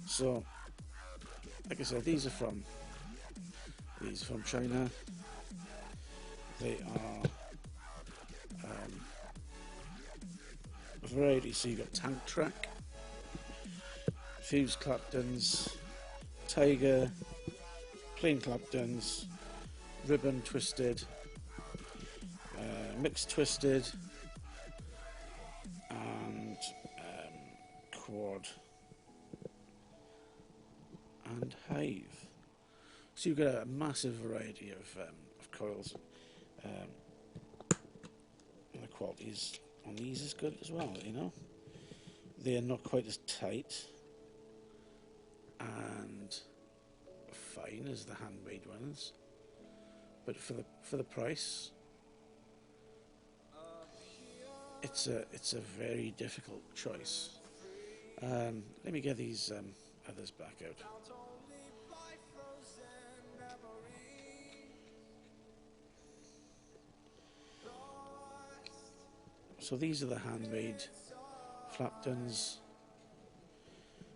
So, like I said, these are from China. They are a variety. So you've got Tank Track, Fuse Claptons, Tiger, Plain Claptons, Ribbon Twisted, Mixed Twisted, and Quad Hive. So you've got a massive variety of coils. And the qualities on these is good as well, you know. They're not quite as tight and fine as the handmade ones, but for the price, it's a very difficult choice. Let me get these others back out. So these are the handmade Flaptons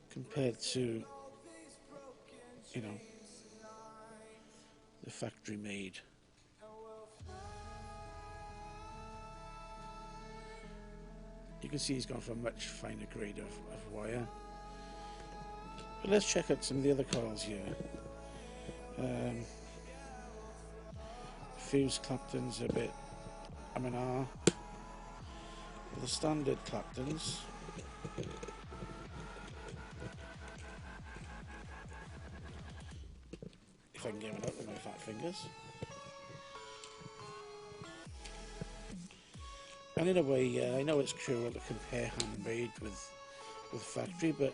compared to, you know, the factory made. You can see he's gone for a much finer grade of wire. But let's check out some of the other coils here. Fuse Claptons are a bit M&R. The standard Claptons, if I can get one out with my fat fingers. And in a way, I know it's cruel to compare handmade with factory, but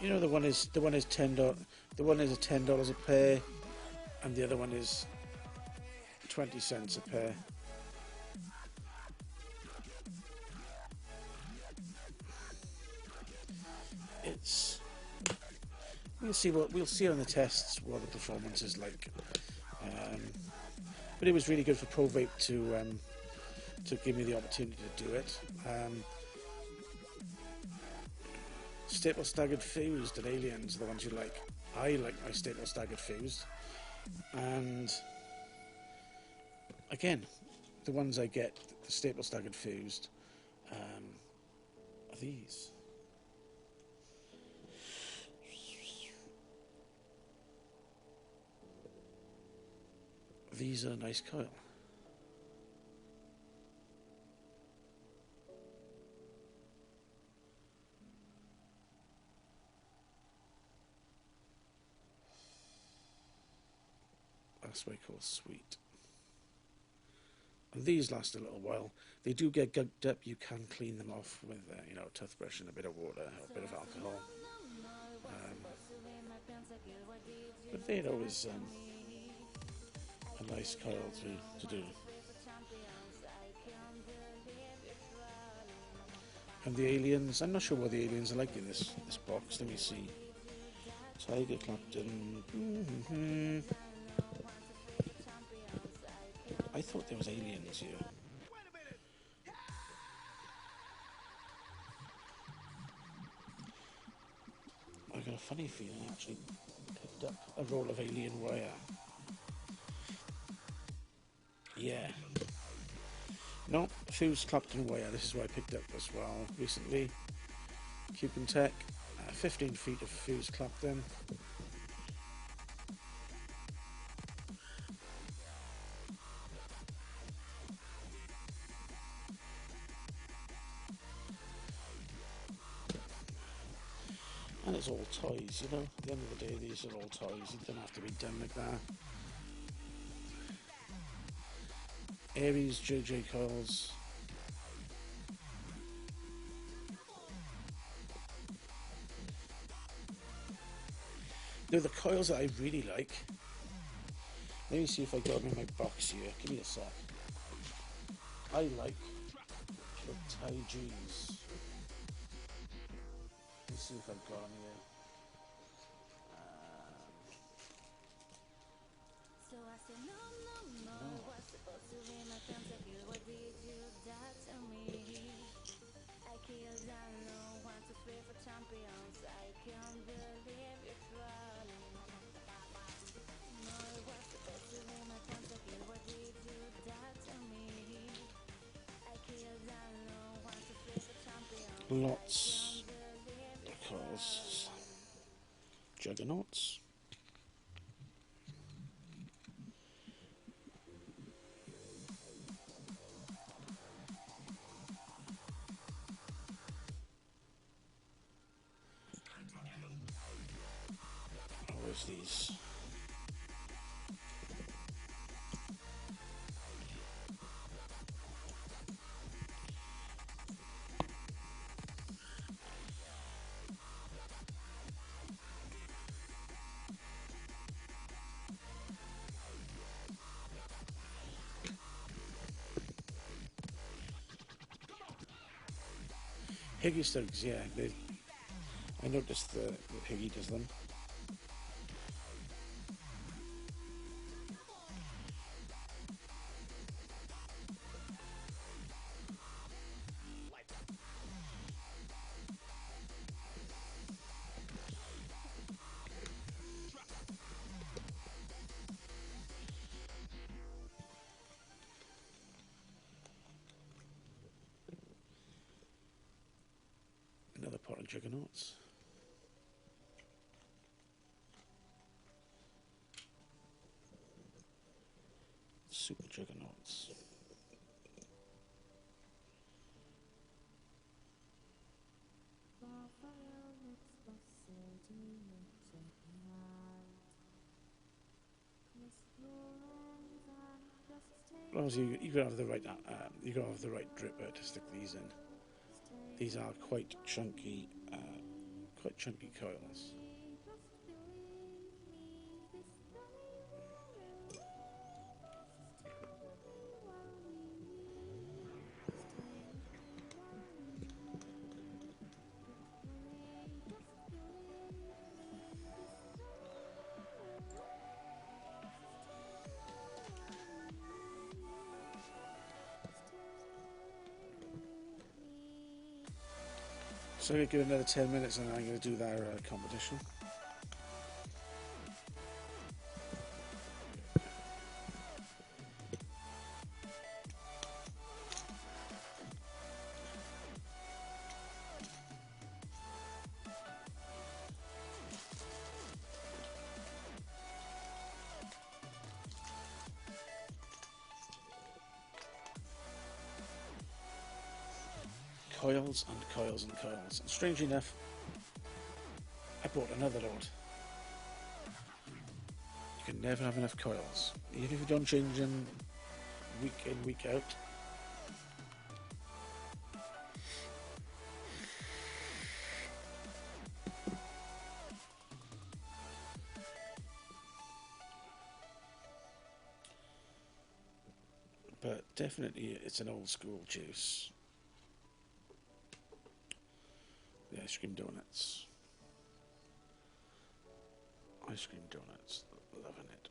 you know, the one is $10. The one is $10 a pair, and the other one is 20 cents a pair. It's we'll see on the tests what the performance is like. But it was really good for Pro Vape to give me the opportunity to do it. Staple staggered fused and aliens are the ones you like. I like my staple staggered fused, and again, the ones I get, the staple staggered fused, are these. These are a nice coil. That's what I call sweet. And these last a little while. They do get gunked up. You can clean them off with you know, a toothbrush and a bit of water or a bit of alcohol. But they're always a nice coil to do. And the aliens, I'm not sure what the aliens are like in this box. Let me see. Tiger Clapton. I thought there was aliens here. I got a funny feeling I actually picked up a roll of alien wire. Yeah. No, fused Clapton wire. This is what I picked up as well recently. Cuban Tech, 15 feet of fused Clapton. And it's all toys, you know. At the end of the day, these are all toys. It don't have to be done like that. Aries JJ coils. They're the coils that I really like. Let me see if I got them in my box here. Give me a sec. I like the Thai G's. Let's see if I've got them here. Lots of coils. Juggernauts. use these. Higgy Stokes, yeah, I noticed that Higgy does them. Another pot of juggernauts. Super juggernauts. Obviously, you gotta have the right you gotta have the right dripper to stick these in. These are quite chunky coils. So I'm going to give it another 10 minutes and then I'm going to do their competition. Coils and coils and coils. And strangely enough, I bought another load. You can never have enough coils. Even if you don't change them week in, week out. But definitely it's an old school juice. The ice cream donuts. Ice cream donuts. Loving it.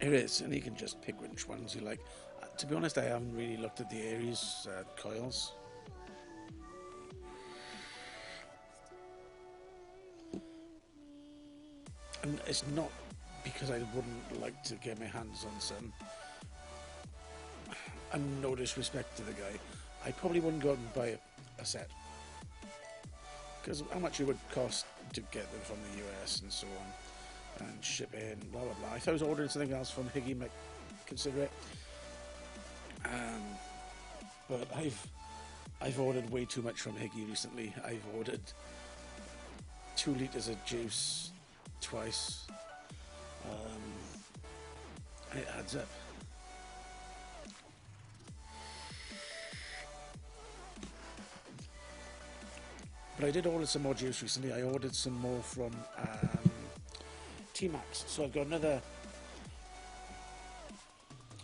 It is, and you can just pick which ones you like. To be honest, I haven't really looked at the Aries coils. And it's not because I wouldn't like to get my hands on some. And no disrespect to the guy, I probably wouldn't go out and buy a set. Because how much it would cost to get them from the US and so on, and ship in, blah blah blah. If I was ordering something else from Higgy, might consider it. But I've ordered way too much from Higgy recently. I've ordered 2 litres of juice twice. And it adds up. But I did order some more juice recently. I ordered some more from T-Max. So I've got another...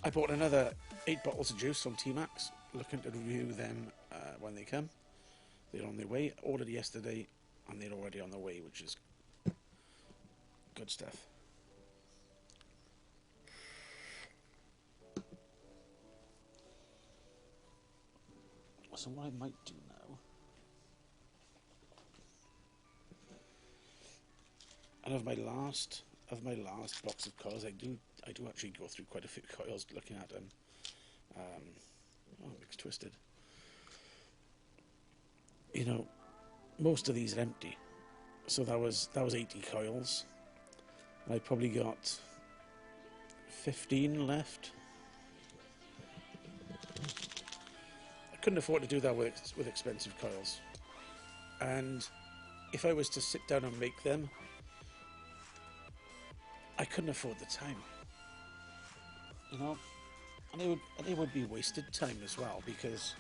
I bought another 8 bottles of juice from T-Max. Looking to review them when they come. They're on their way. Ordered yesterday and they're already on the way, which is good stuff. So what I might do now... I have my last of my last box of coils. I do actually go through quite a few coils looking at them. Oh, it's twisted. You know, most of these are empty. So that was 80 coils. I probably got 15 left. I couldn't afford to do that with expensive coils. And if I was to sit down and make them, I couldn't afford the time. You know, and it would be wasted time as well, because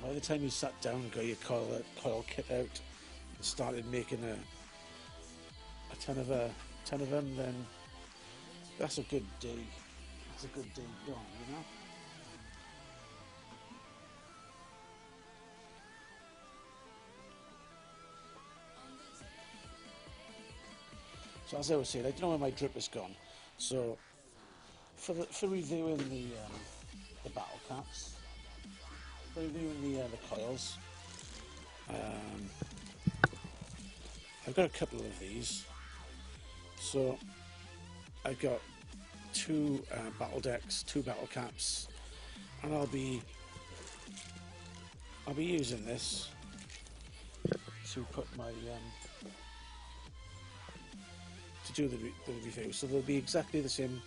by the time you sat down and got your coil kit out and started making a ton of them, then that's a good day. That's a good day done, you know. So as I was saying, I don't know where my drip has gone. So for reviewing the battle caps, for reviewing the coils, I've got a couple of these. So I've got two battle decks, two battle caps, and I'll be using this to put my to do the review. So they'll be exactly the same,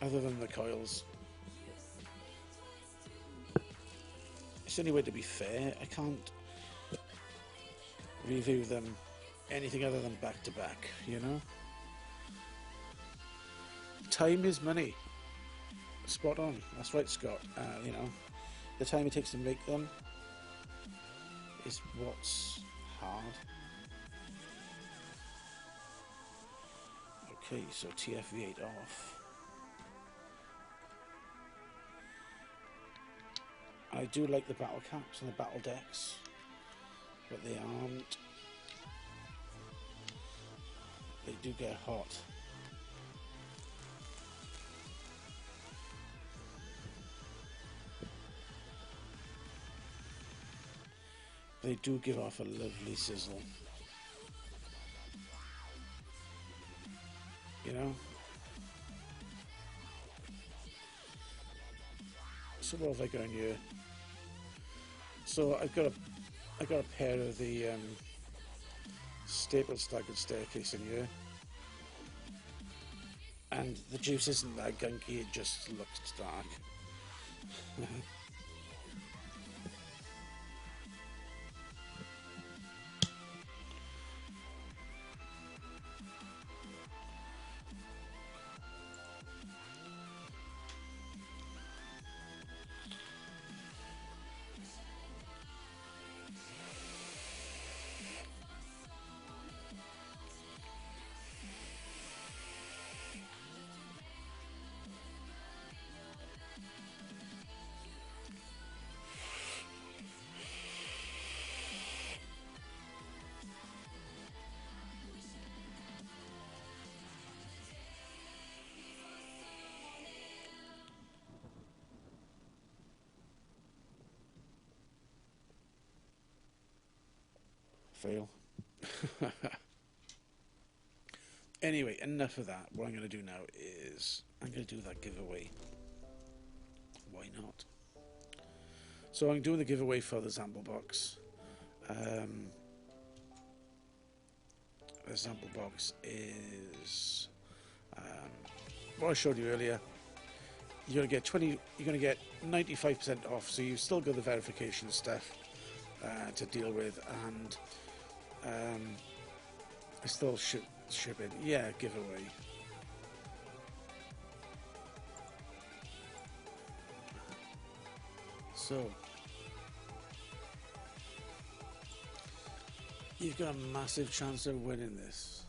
other than the coils. It's the only way to be fair. I can't review them anything other than back to back, you know. Time is money. Spot on. That's right, Scott. You know, the time it takes to make them is what's hard. Okay, so TFV8 off. I do like the battle caps and the battle decks, but they aren't. They do get hot. They do give off a lovely sizzle. You know? So what have I got in here? So I've got a pair of the staple staggered staircase in here. And the juice isn't that gunky, it just looks dark. Fail. Anyway, enough of that. What I'm going to do now is I'm going to do that giveaway. Why not? So I'm doing the giveaway for the sample box. The sample box is what I showed you earlier. You're going to get 95% off. So you've still got the verification stuff to deal with, and I still ship it. Yeah, giveaway. So you've got a massive chance of winning this.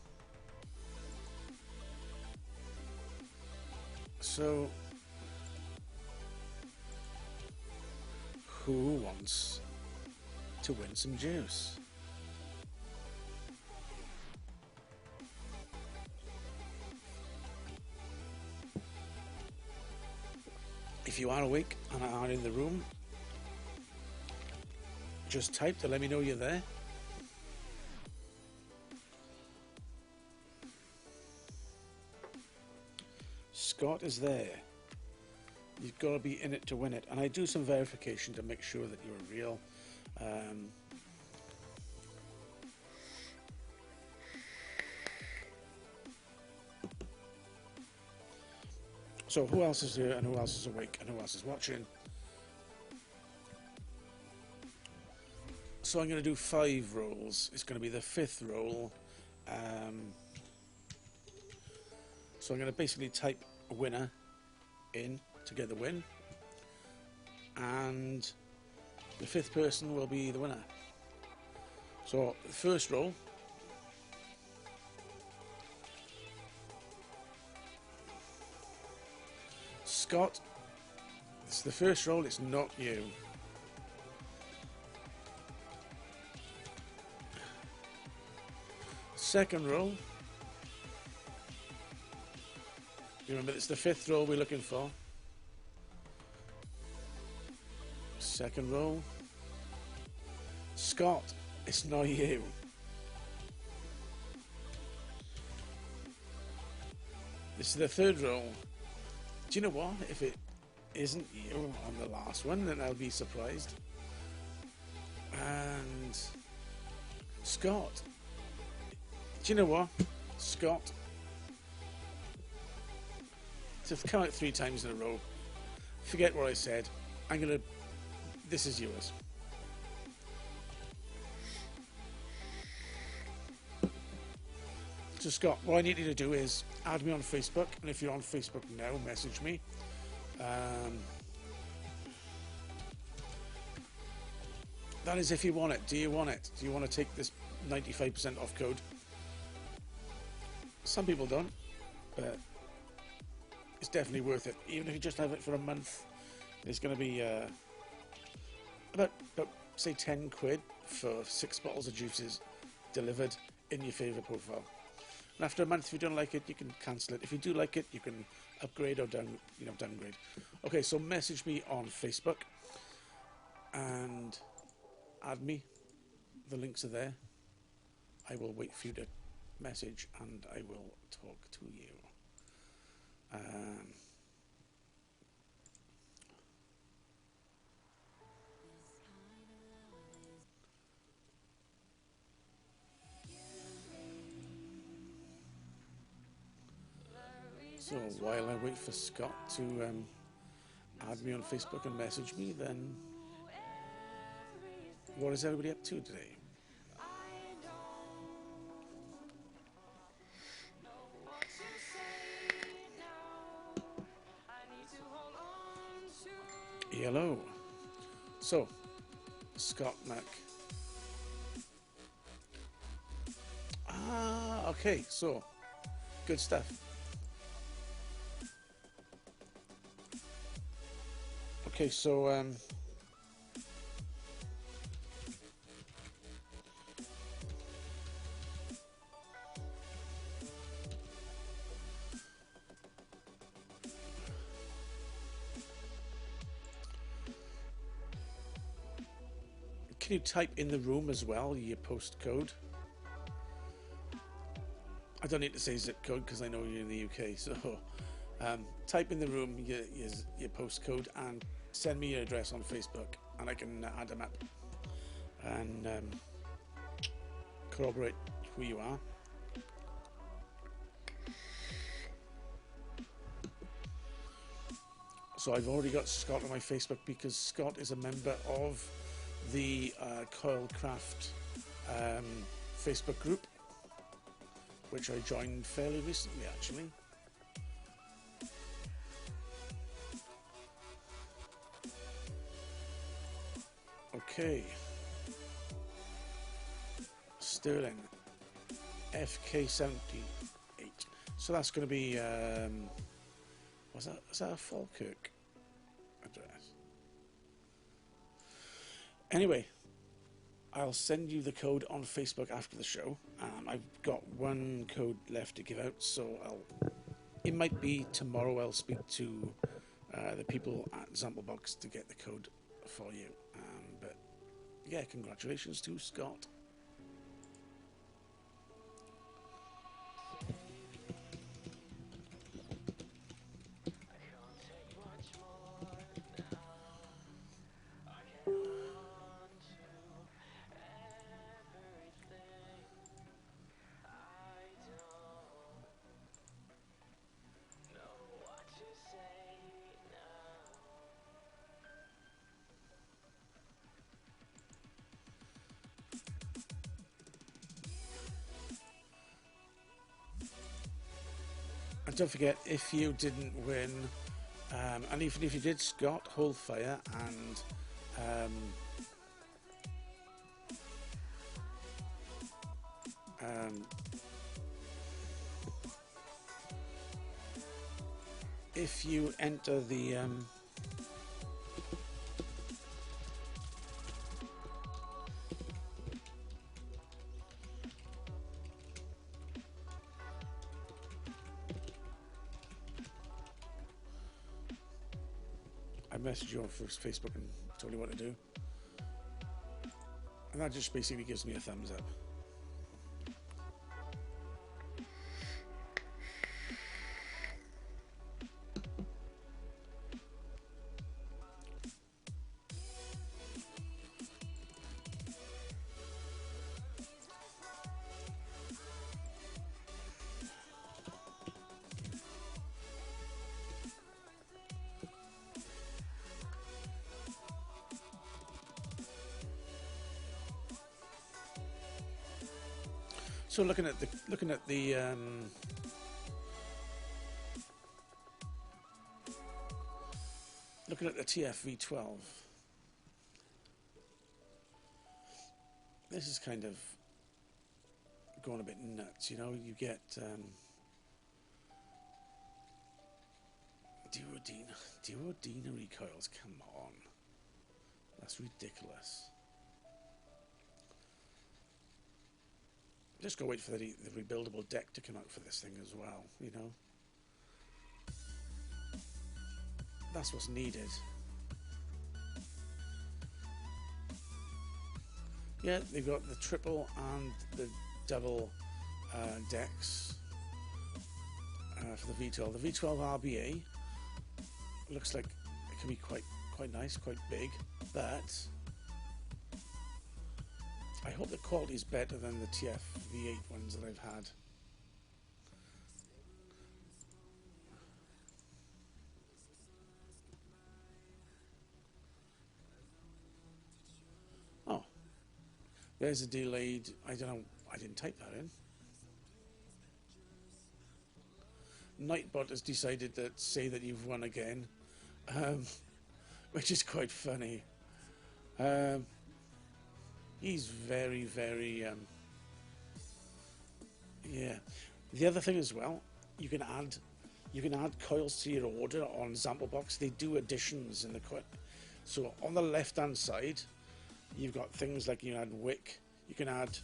So who wants to win some juice? If you are awake and are in the room, just type to let me know you're there. Scott is there. You've got to be in it to win it. And I do some verification to make sure that you're real. So who else is here and who else is awake and who else is watching? So I'm going to do 5 rolls. It's going to be the 5th roll. So I'm going to basically type a winner in to get the win. And the 5th person will be the winner. So the first roll. Scott, it's the first roll, it's not you. Second roll. You remember it's the 5th roll we're looking for. Second roll. Scott, it's not you. This is the 3rd roll. Do you know what? If it isn't you on the last one, then I'll be surprised. And Scott. Do you know what? Scott. So if I come out 3 times in a row, forget what I said. I'm gonna. This is yours. So Scott, what I need you to do is add me on Facebook, and if you're on Facebook now, message me. That is if you want it. Do you want it? Do you want to take this 95% off code? Some people don't, but it's definitely worth it. Even if you just have it for a month, it's going to be about say 10 quid for 6 bottles of juices delivered in your favourite profile. And after a month, if you don't like it, you can cancel it. If you do like it, you can upgrade or downgrade. Okay, so message me on Facebook and add me. The links are there. I will wait for you to message and I will talk to you. So while I wait for Scott to add me on Facebook and message me, then what is everybody up to today? Hello. So, Scott Mac. Okay, so, good stuff. Okay, so, can you type in the room as well, your postcode? I don't need to say zip code because I know you're in the UK, so type in the room your postcode and send me your address on Facebook and I can add them up and corroborate who you are. So I've already got Scott on my Facebook because Scott is a member of the Coilcraft Facebook group, which I joined fairly recently actually. Okay. Sterling. FK78. So that's going to be, was that a Falkirk address? Anyway, I'll send you the code on Facebook after the show. I've got 1 code left to give out, so it might be tomorrow I'll speak to the people at Samplebox to get the code for you. But yeah, congratulations to Scott. don't forget, if you didn't win, and even if you did, Scott, hold fire, and if you enter the I messaged you on Facebook and told you what to do, and that just basically gives me a thumbs up. So looking at the TFV12, this is kind of going a bit nuts. You know, you get duodenal recoils. Come on, that's ridiculous. Just go wait for the rebuildable deck to come out for this thing as well, you know. That's what's needed. Yeah, they've got the triple and the double decks for the V12. The V12 RBA looks like it can be quite nice, quite big, but I hope the quality is better than the TF V8 ones that I've had. Oh, there's a delayed, I don't know, I didn't type that in. Nightbot has decided to say that you've won again, which is quite funny. He's very, very, yeah. The other thing as well, you can add coils to your order on Samplebox. They do additions in the coil. So on the left-hand side, you've got things like you can add wick, you can add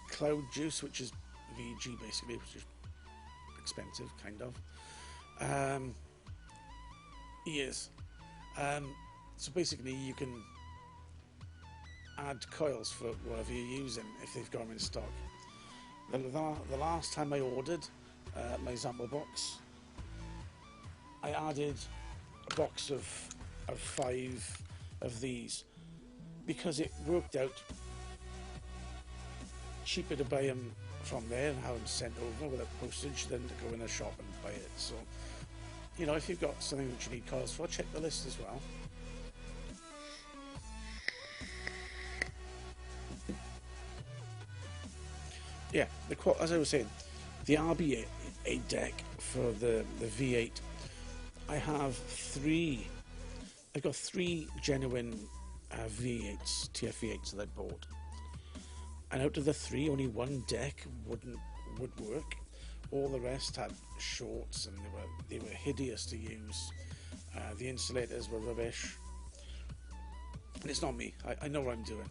cloud juice, which is VG basically, which is expensive, kind of. Yes. So basically, you can add coils for whatever you're using if they've got them in stock. The last time I ordered my sample box, I added a box of 5 of these because it worked out cheaper to buy them from there and have them sent over without postage than to go in a shop and buy it. So, you know, if you've got something that you need coils for, check the list as well. Yeah, as I was saying, the RBA deck for the V8, I've got 3 genuine V8s, TF-V8s that I bought. And out of the 3, only 1 deck would work. All the rest had shorts and they were hideous to use. The insulators were rubbish. And it's not me, I know what I'm doing.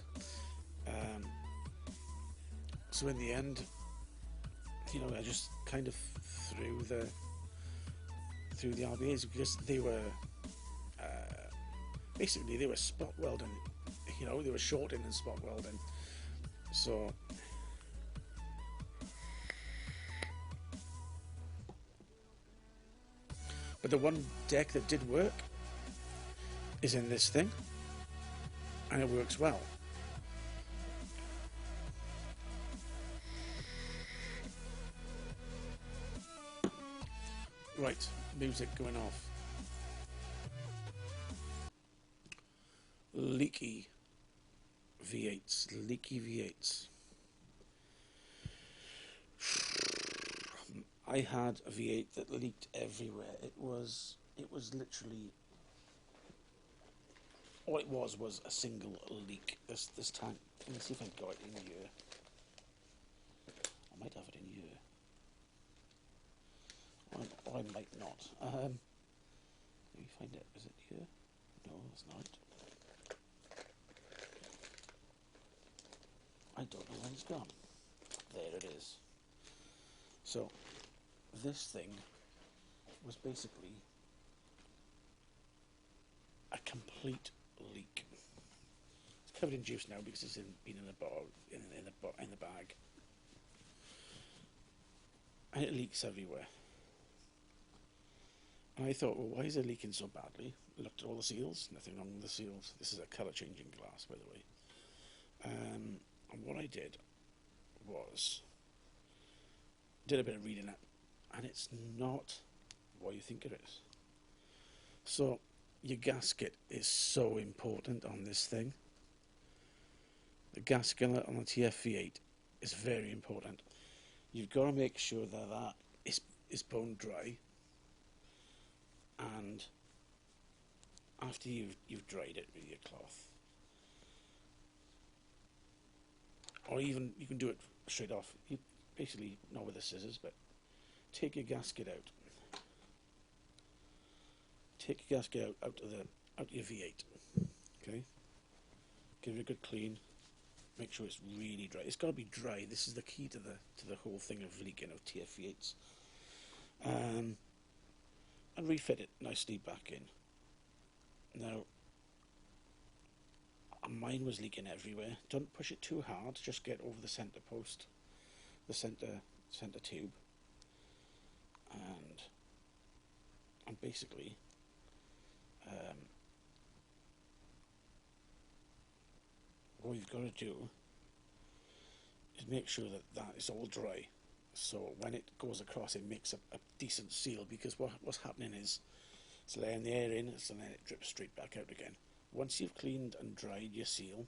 So in the end, you know, I just kind of threw the RBAs because they were basically they were spot welding. You know, they were shorting and spot welding. So but the one deck that did work is in this thing, and it works well. Right, music going off. Leaky V8s. I had a V8 that leaked everywhere. It was literally, all it was a single leak. This tank. Let me see if I got it in here. I might have it in here. Or I might not. Let me find it. Is it here? No, it's not. I don't know where it's gone. There it is. So, this thing was basically a complete leak. It's covered in juice now because it's been in the bag, and it leaks everywhere. And I thought, well, why is it leaking so badly? I looked at all the seals, nothing wrong with the seals. This is a colour changing glass, by the way. And what I did was did a bit of reading up, and it's not what you think it is. So your gasket is so important on this thing. The gasket on the TF-V8 is very important. You've got to make sure that is bone dry, and after you've dried it with your cloth, or even you can do it straight off. You basically, not with the scissors, but take your gasket out. Take your gasket out of your V8. Okay. Give it a good clean. Make sure it's really dry. It's got to be dry. This is the key to the whole thing of leaking of TF-V8s. And refit it nicely back in. Now, mine was leaking everywhere. Don't push it too hard. Just get over the centre post, the centre tube, and basically what you've got to do is make sure that is all dry. So when it goes across, it makes a decent seal, because what's happening is it's letting the air in, and then it drips straight back out again. Once you've cleaned and dried your seal,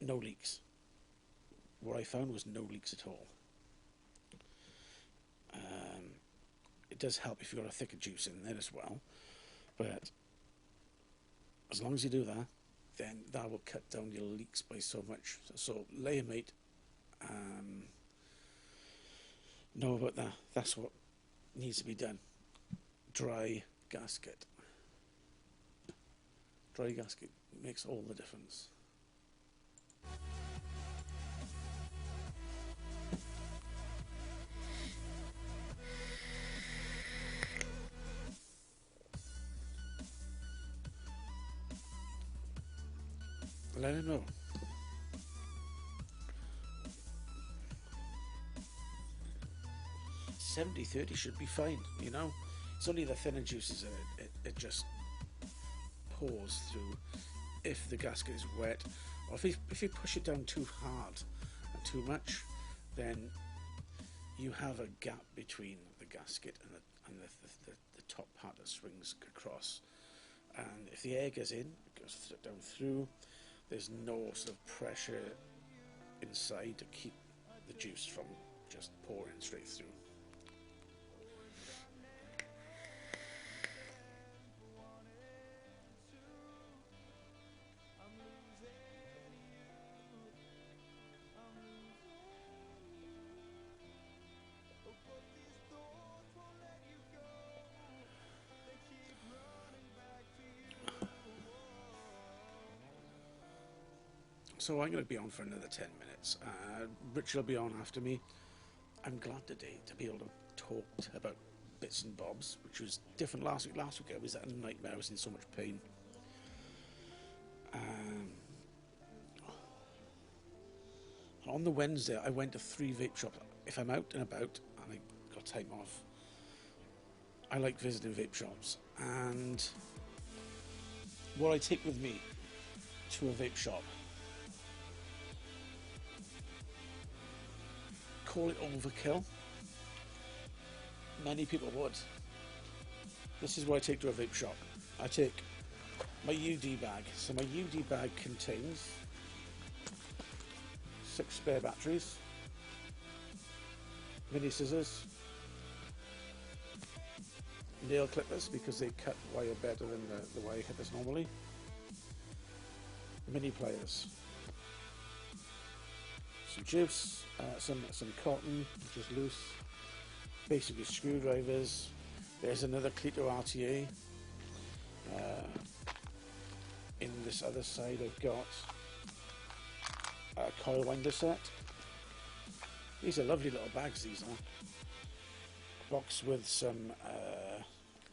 no leaks. What I found was no leaks at all. It does help if you've got a thicker juice in there as well, but as long as you do that, then that will cut down your leaks by so much. So layer mate, know about that. That's what needs to be done. Dry gasket. Dry gasket makes all the difference. Let him know. (70-30) should be fine, you know. It's only the thinner juices that it just pours through. If the gasket is wet, or if you push it down too hard and too much, then you have a gap between the gasket and the top part that swings across. And if the air goes in, it goes down through. There's no sort of pressure inside to keep the juice from just pouring straight through. So I'm going to be on for another 10 minutes. Richard will be on after me. I'm glad today to be able to talk about bits and bobs, which was different last week. Last week I was at a nightmare. I was in so much pain. On the Wednesday, I went to 3 vape shops. If I'm out and about and I got time off, I like visiting vape shops. And what I take with me to a vape shop, call it overkill. Many people would. This is what I take to a vape shop. I take my UD bag. So my UD bag contains 6 spare batteries, mini scissors, nail clippers because they cut wire better than the wire cutters normally. Mini pliers. Some juice, some cotton, which is loose. Basically screwdrivers. There's another Cleater RTA. In this other side I've got a coil winder set. These are lovely little bags, these are. Box with some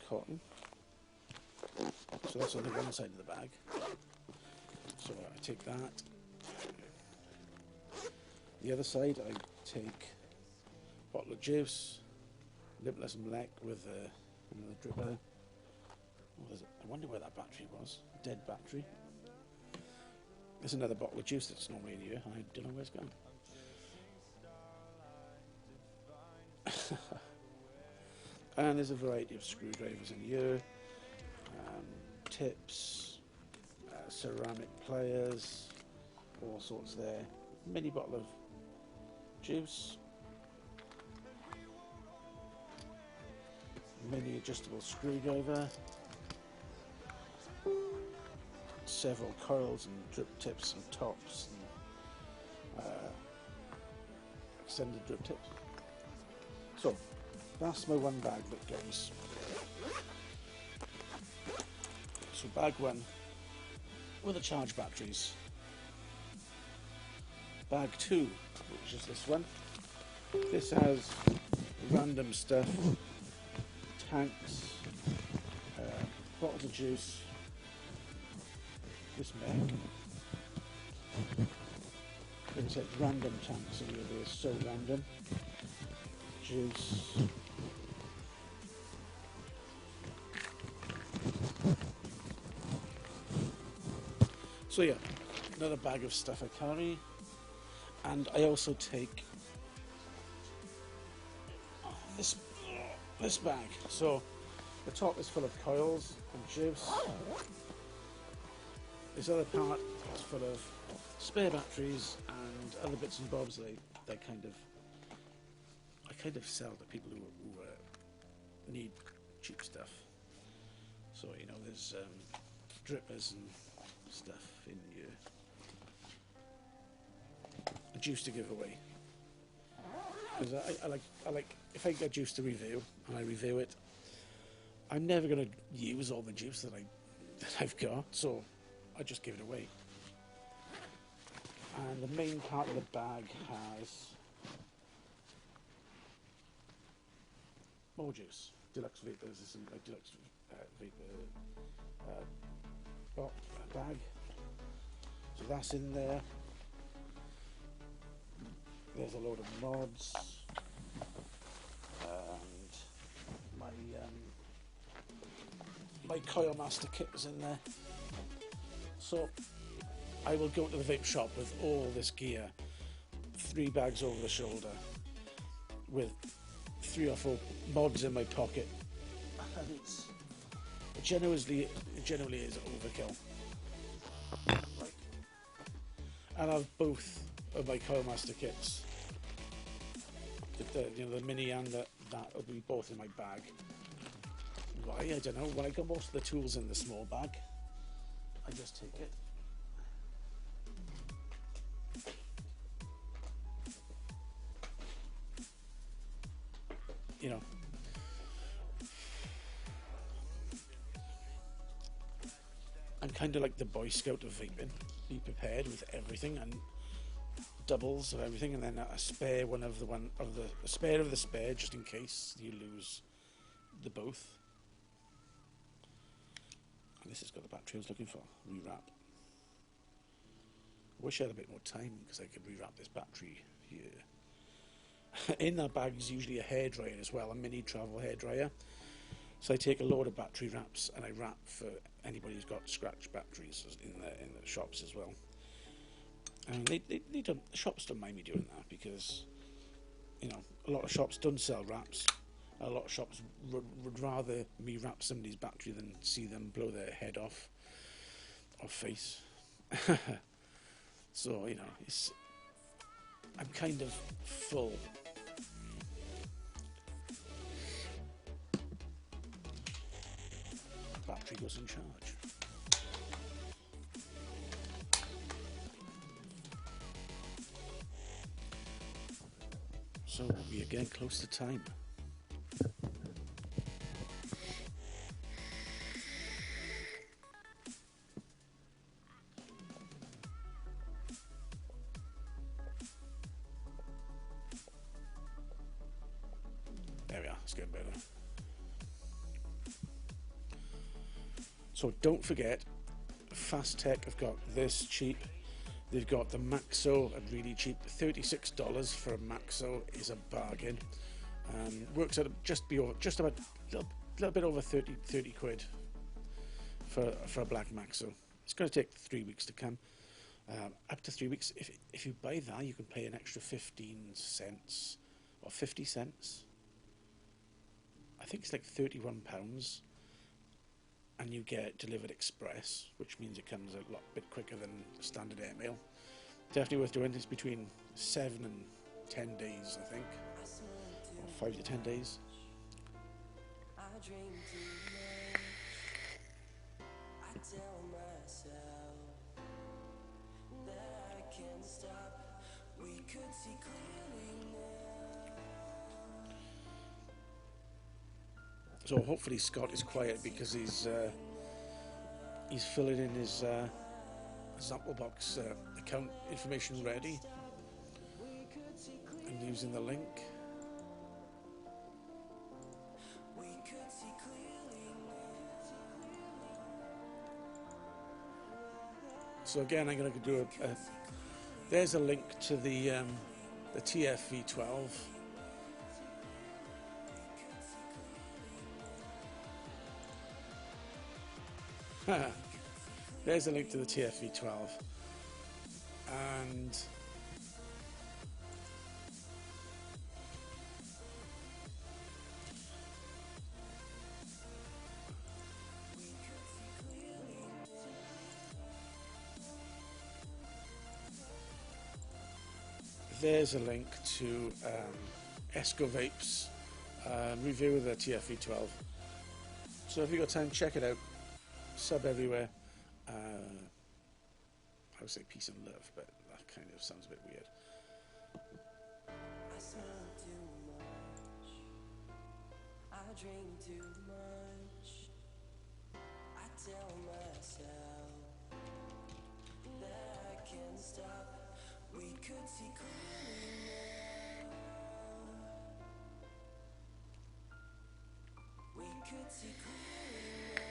cotton. So that's on the one side of the bag. So I take that. The other side I take a bottle of juice, lipless and black with another dripper. Oh, I wonder where that battery was. Dead battery. There's another bottle of juice that's normally in here. I don't know where it's gone. And there's a variety of screwdrivers in here. Tips, ceramic pliers, all sorts there. Mini bottle of juice. Mini adjustable screwdriver. Several coils and drip tips and tops and extended drip tips. So that's my one bag that goes. So bag one with the charge batteries. Bag two, which is this one. This has random stuff, tanks, bottles of juice. This meg. Like I said, random tanks in here. They're so random. Juice. So yeah, another bag of stuff I carry, and I also take this bag. So the top is full of coils and juice. This other part is full of spare batteries and other bits and bobs that I kind of sell to people who need cheap stuff. So you know, there's drippers and stuff in here. A juice to give away. Because I like if I get juice to review and I review it, I'm never going to use all the juice that I've got, so I just give it away. And the main part of the bag has more juice. Deluxe vapers. This is a deluxe vapor bag. So that's in there. There's a load of mods and my Chunkmeister kit is in there. So I will go to the vape shop with all this gear, 3 bags over the shoulder, with 3 or 4 mods in my pocket, and it generally is overkill. Right. And I've both of my Chunkmeister kits, the mini and that will be both in my bag. Why? I don't know. When I got most of the tools in the small bag, I just take it. You know, I'm kind of like the Boy Scout of vaping. Be prepared with everything and doubles of everything, and then a spare a spare of the spare just in case you lose the both. And this has got the battery I was looking for. Rewrap. I wish I had a bit more time because I could rewrap this battery here. In that bag is usually a hairdryer as well, a mini travel hairdryer. So I take a load of battery wraps and I wrap for anybody who's got scratch batteries in the shops as well. And the shops don't mind me doing that because, you know, a lot of shops don't sell wraps. A lot of shops would rather me wrap somebody's battery than see them blow their head off or face. So, you know, I'm kind of full. battery goes in charge. So we are getting close to time. There we are, it's getting better. So don't forget, Fast Tech have got this cheap. They've got the Maxo at really cheap. $36 for a Maxo is a bargain. Works out just about a little bit over 30 quid for a black Maxo. It's going to take 3 weeks to come. Up to 3 weeks. If you buy that, you can pay an extra 15 cents or 50 cents. I think it's like £31, and you get it delivered express, which means it comes a bit quicker than standard airmail. Definitely worth doing. It's between 7 and 10 days, I think, or 5 to 10 days. I dream too much. I tell myself that I can't stop. We could see clearly now. So hopefully Scott is quiet because he's filling in his Zapplebox account information ready and using the link. So again, I'm going to do there's a link to the TFV12. There's a link to the TFV12, and there's a link to Esco Vapes review of the TFV12. So if you've got time, check it out. Sub everywhere. I would say peace and love, but that kind of sounds a bit weird. I smoke too much. I drink too much. I tell myself that I can't stop. We could see clearly now. We could see clearly now.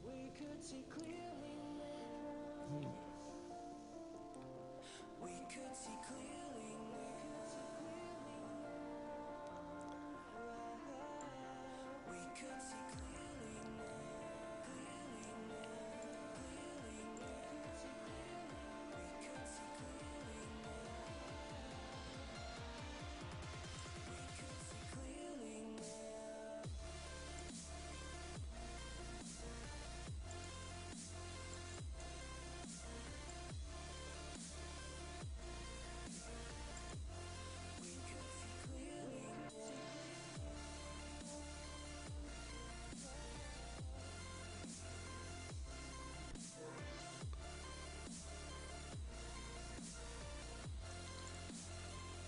We could see clearly now. We could see clearly now. We could see clearly now. Clearly now. Clearly now. We could see clearly now. We could see clearly now.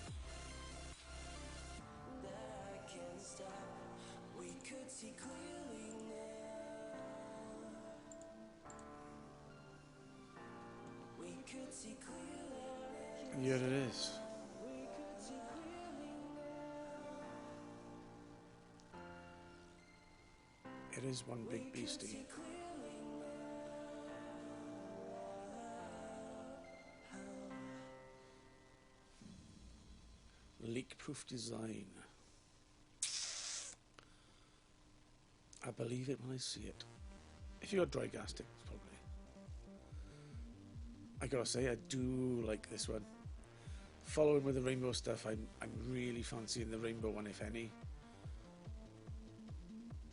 We could see clearly now. That I can't stop. We could see clearly now. We could see clearly now. And here it is. We could see clearly now. It is one big We could beastie. see clearly Leak-proof design. I believe it when I see it. If you got dry gas sticks, probably. I gotta say, I do like this one. Following with the rainbow stuff, I'm really fancying the rainbow one, if any.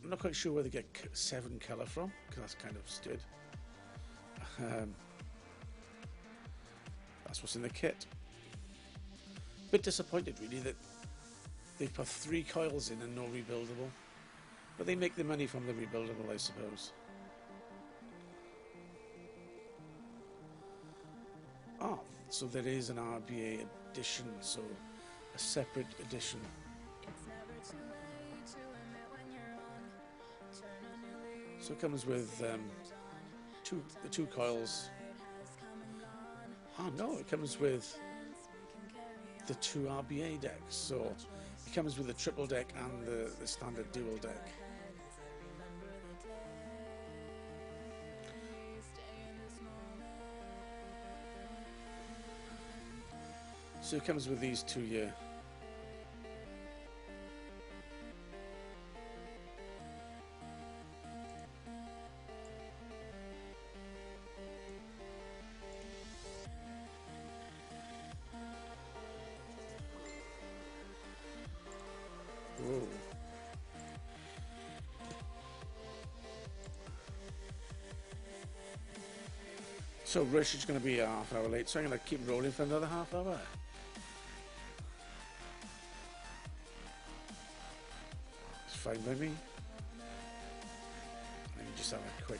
I'm not quite sure where they get 7 colour from, because that's kind of stupid. That's what's in the kit. Bit disappointed, really, that They put 3 coils in and no rebuildable. But they make the money from the rebuildable, I suppose. Ah, so there is an RBA edition, so a separate edition. So it comes with the two coils. Oh no, it comes with the 2 RBA decks. So it comes with the triple deck and the standard dual deck. So it comes with these 2 here. Whoa. So Rush is going to be a half hour late, so I'm going to keep rolling for another half hour. It's fine by me. Let me just have a quick...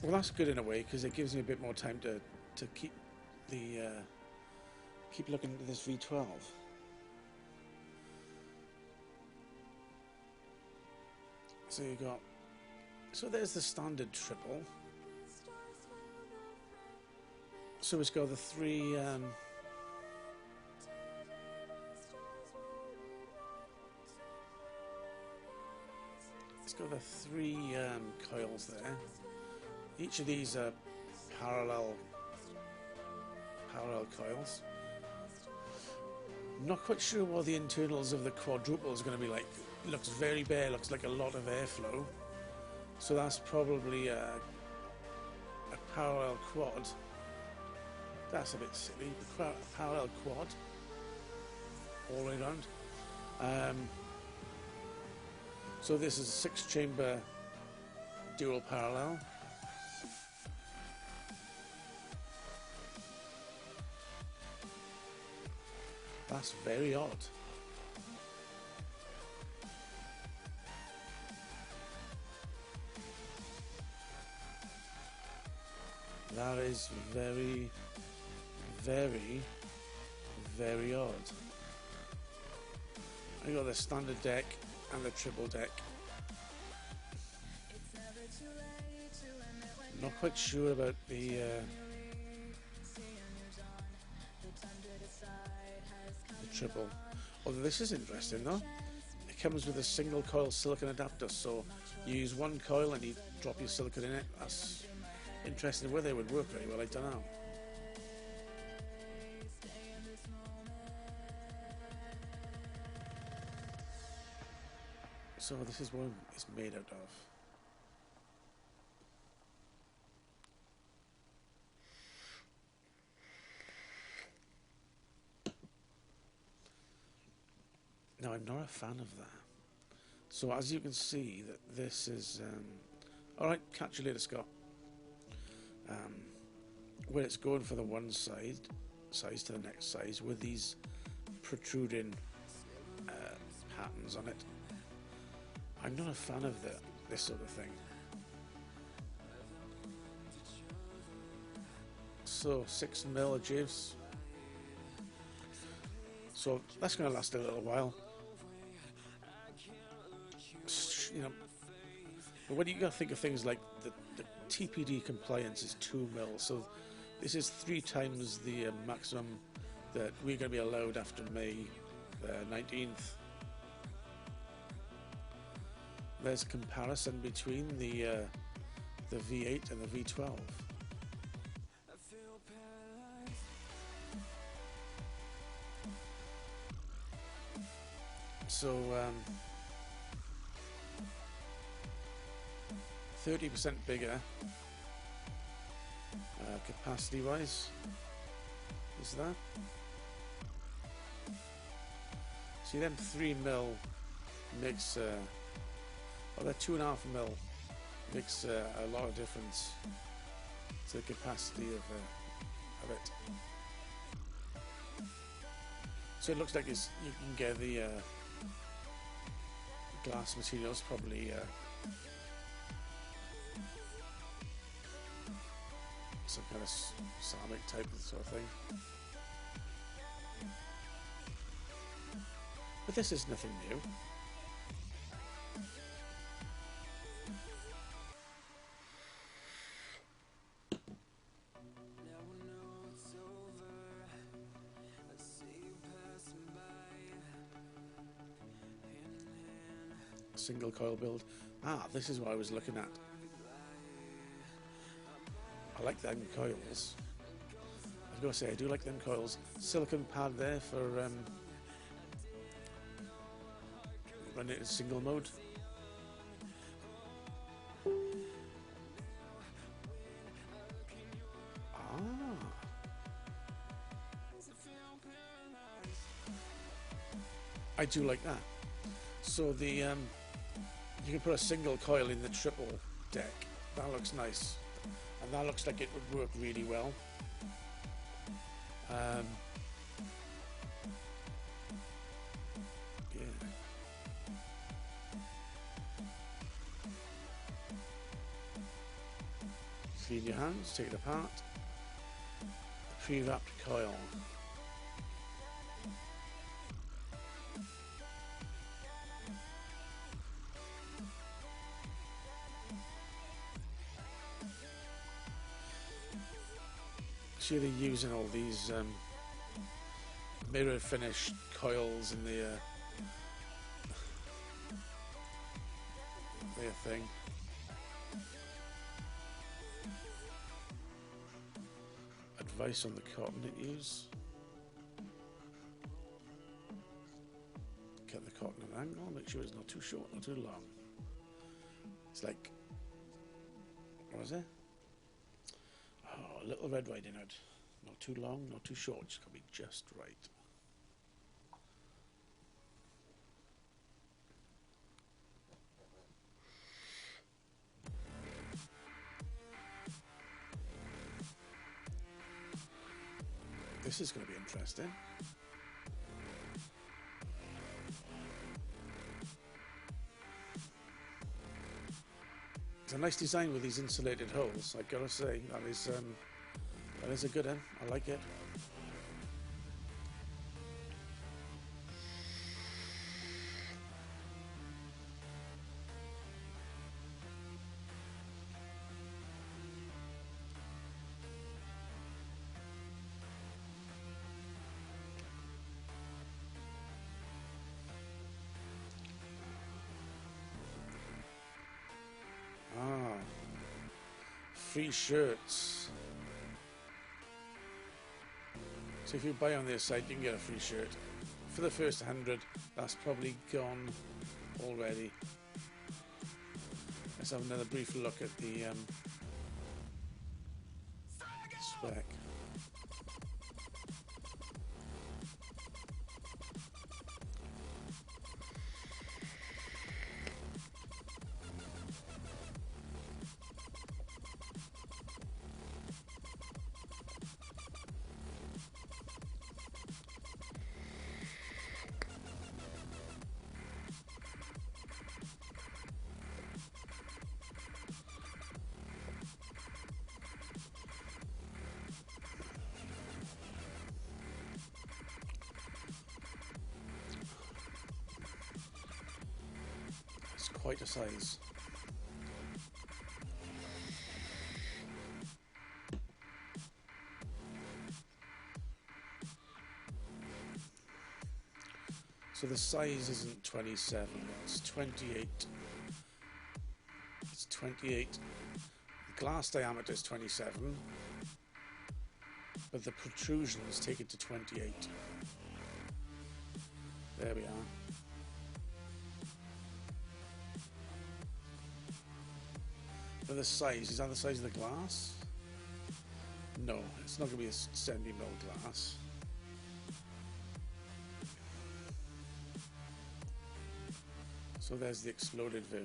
Well, that's good in a way because it gives me a bit more time to keep the keep looking at this V12. So you got, so there's the standard triple. So it's got the 3 it's got the 3 coils there. Each of these are parallel coils. I'm not quite sure what the internals of the quadruple is going to be like. It looks very bare, looks like a lot of airflow. So that's probably a parallel quad. That's a bit silly. A parallel quad all the way around. So this is a 6-chamber dual parallel. That's very odd. That is very, very, very odd. I got the standard deck and the triple deck. Not quite sure about the triple. Although this is interesting though. It comes with a single coil silicon adapter, so you use one coil and you drop your silicon in it. That's interesting. Whether it would work very well, I don't know. So this is what it's made out of. Now, I'm not a fan of that. So as you can see, that this is... Alright, catch you later, Scott. Where it's going for the one size to the next size with these protruding patterns on it. I'm not a fan of this sort of thing. So 6mm jibs. So that's going to last a little while. You know, but when you got to think of things like the TPD compliance is 2mm, so this is 3 times the maximum that we're going to be allowed after May 19th. There's a comparison between the V8 and the V12. So 30% bigger capacity wise. Is that? See, them 3mm makes, or that 2.5mm makes a lot of difference to the capacity of it. So it looks like you can get the glass materials probably some kind of ceramic type of sort of thing. But this is nothing new. Single coil build. Ah, this is what I was looking at. I like them coils. I was going to say, I do like them coils. Silicon pad there for running it in single mode. Ah. I do like that. So the you can put a single coil in the triple deck. That looks nice. And that looks like it would work really well. Yeah. Clean your hands, take it apart. Pre-wrapped coil. See, they're using all these mirror finish coils in their thing. Advice on the cotton it use. Cut the cotton at an angle, make sure it's not too short, not too long. It's like, what is it? Oh, a little Red Riding Hood. Not too long, not too short, it's got to be just right. This is going to be interesting. It's a nice design with these insulated holes, I've got to say. That is a good one. I like it. Free shirts. So if you buy on their site, you can get a free shirt. For the first 100, that's probably gone already. Let's have another brief look at the spec. Quite a size. So the size isn't 27, it's 28. It's 28. The glass diameter is 27, but the protrusions take it to 28. There we are. for the size, is that the size of the glass? No, it's not going to be a 70mm glass. So there's the exploded view.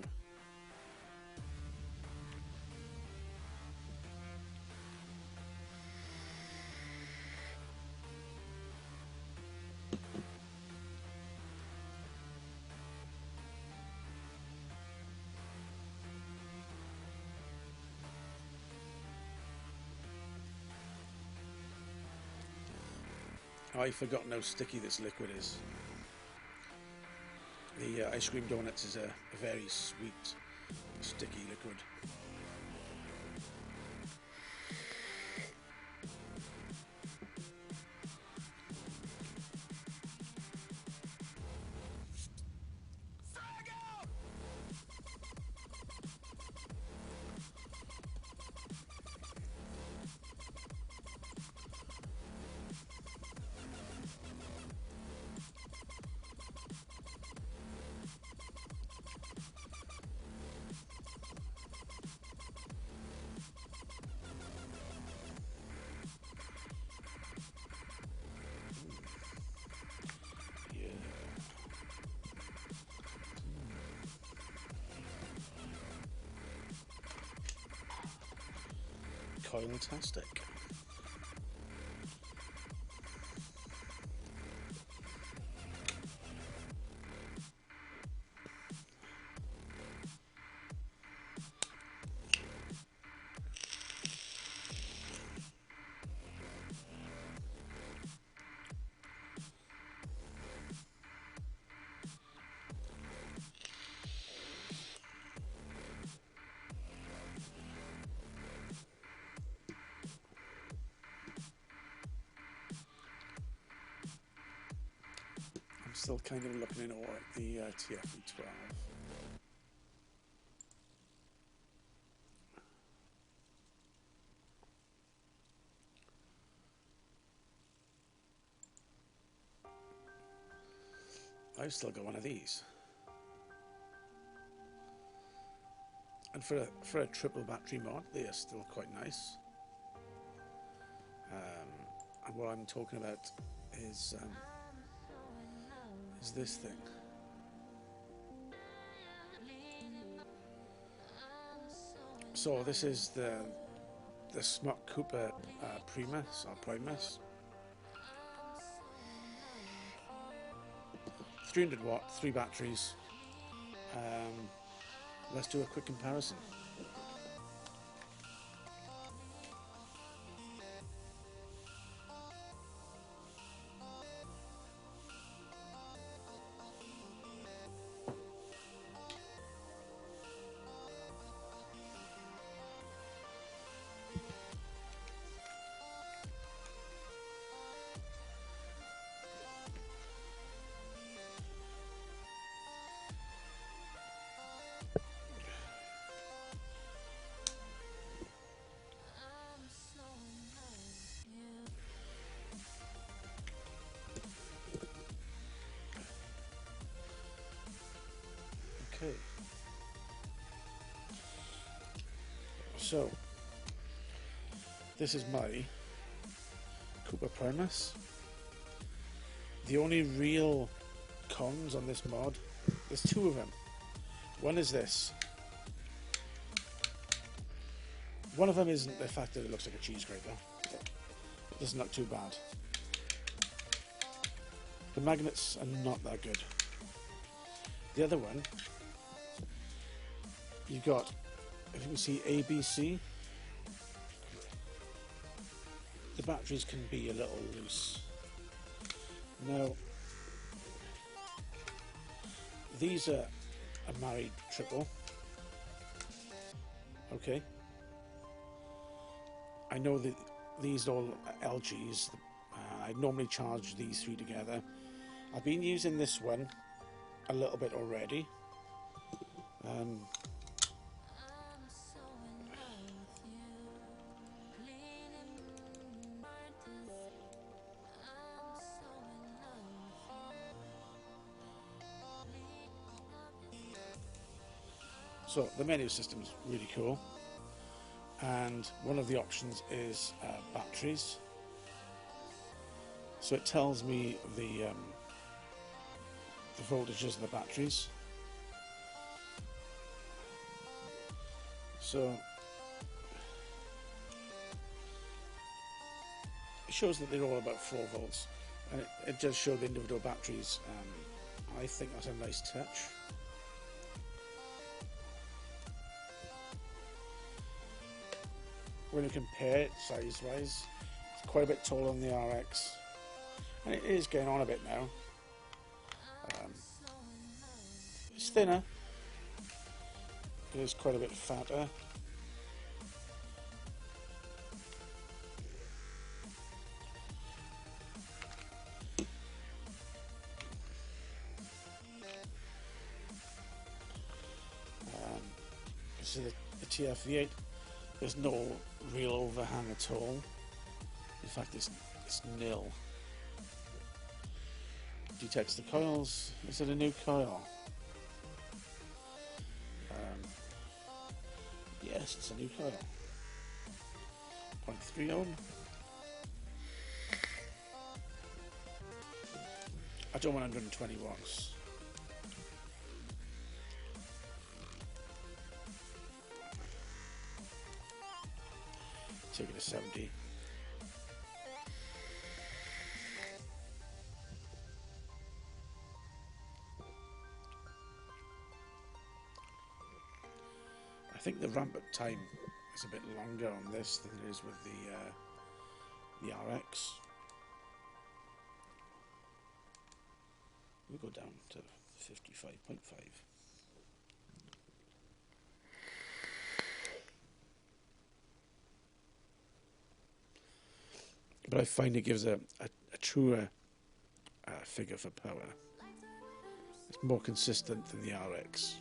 I've forgotten how sticky this liquid is. The ice cream donuts is a very sweet, sticky liquid. Coil-tastic. I'm still kind of looking in awe at the TFE12. I've still got one of these. And for a triple battery mod, they are still quite nice. And what I'm talking about is this thing. So this is the Smart Cooper Primus or Primus. 300 watt, 3 batteries. Let's do a quick comparison. Okay. So, this is my Cooper Primus. The only real cons on this mod, there's 2 of them. One is this. One of them isn't the fact that it looks like a cheese grater. It doesn't look too bad. The magnets are not that good. The other one, you've got, if you can see ABC, the batteries can be a little loose. Now, these are a married triple. Okay. I know that these are all LGs. I normally charge these 3 together. I've been using this one a little bit already. So the menu system is really cool. and one of the options is batteries. So it tells me the voltages of the batteries. So it shows that they're all about 4 volts, and it does show the individual batteries. I think that's a nice touch. When you compare it size-wise, it's quite a bit taller than the RX, and it is getting on a bit now. It's thinner, it is quite a bit fatter. So the TF8, there's no real overhang at all. In fact, it's nil. Detects the coils. Is it a new coil? Yes, it's a new coil. 0.3 ohm. I don't want 120 watts. Take it to 70. I think the ramp up time is a bit longer on this than it is with the RX. We'll go down to 55.5. But I find it gives a truer figure for power. It's more consistent than the RX.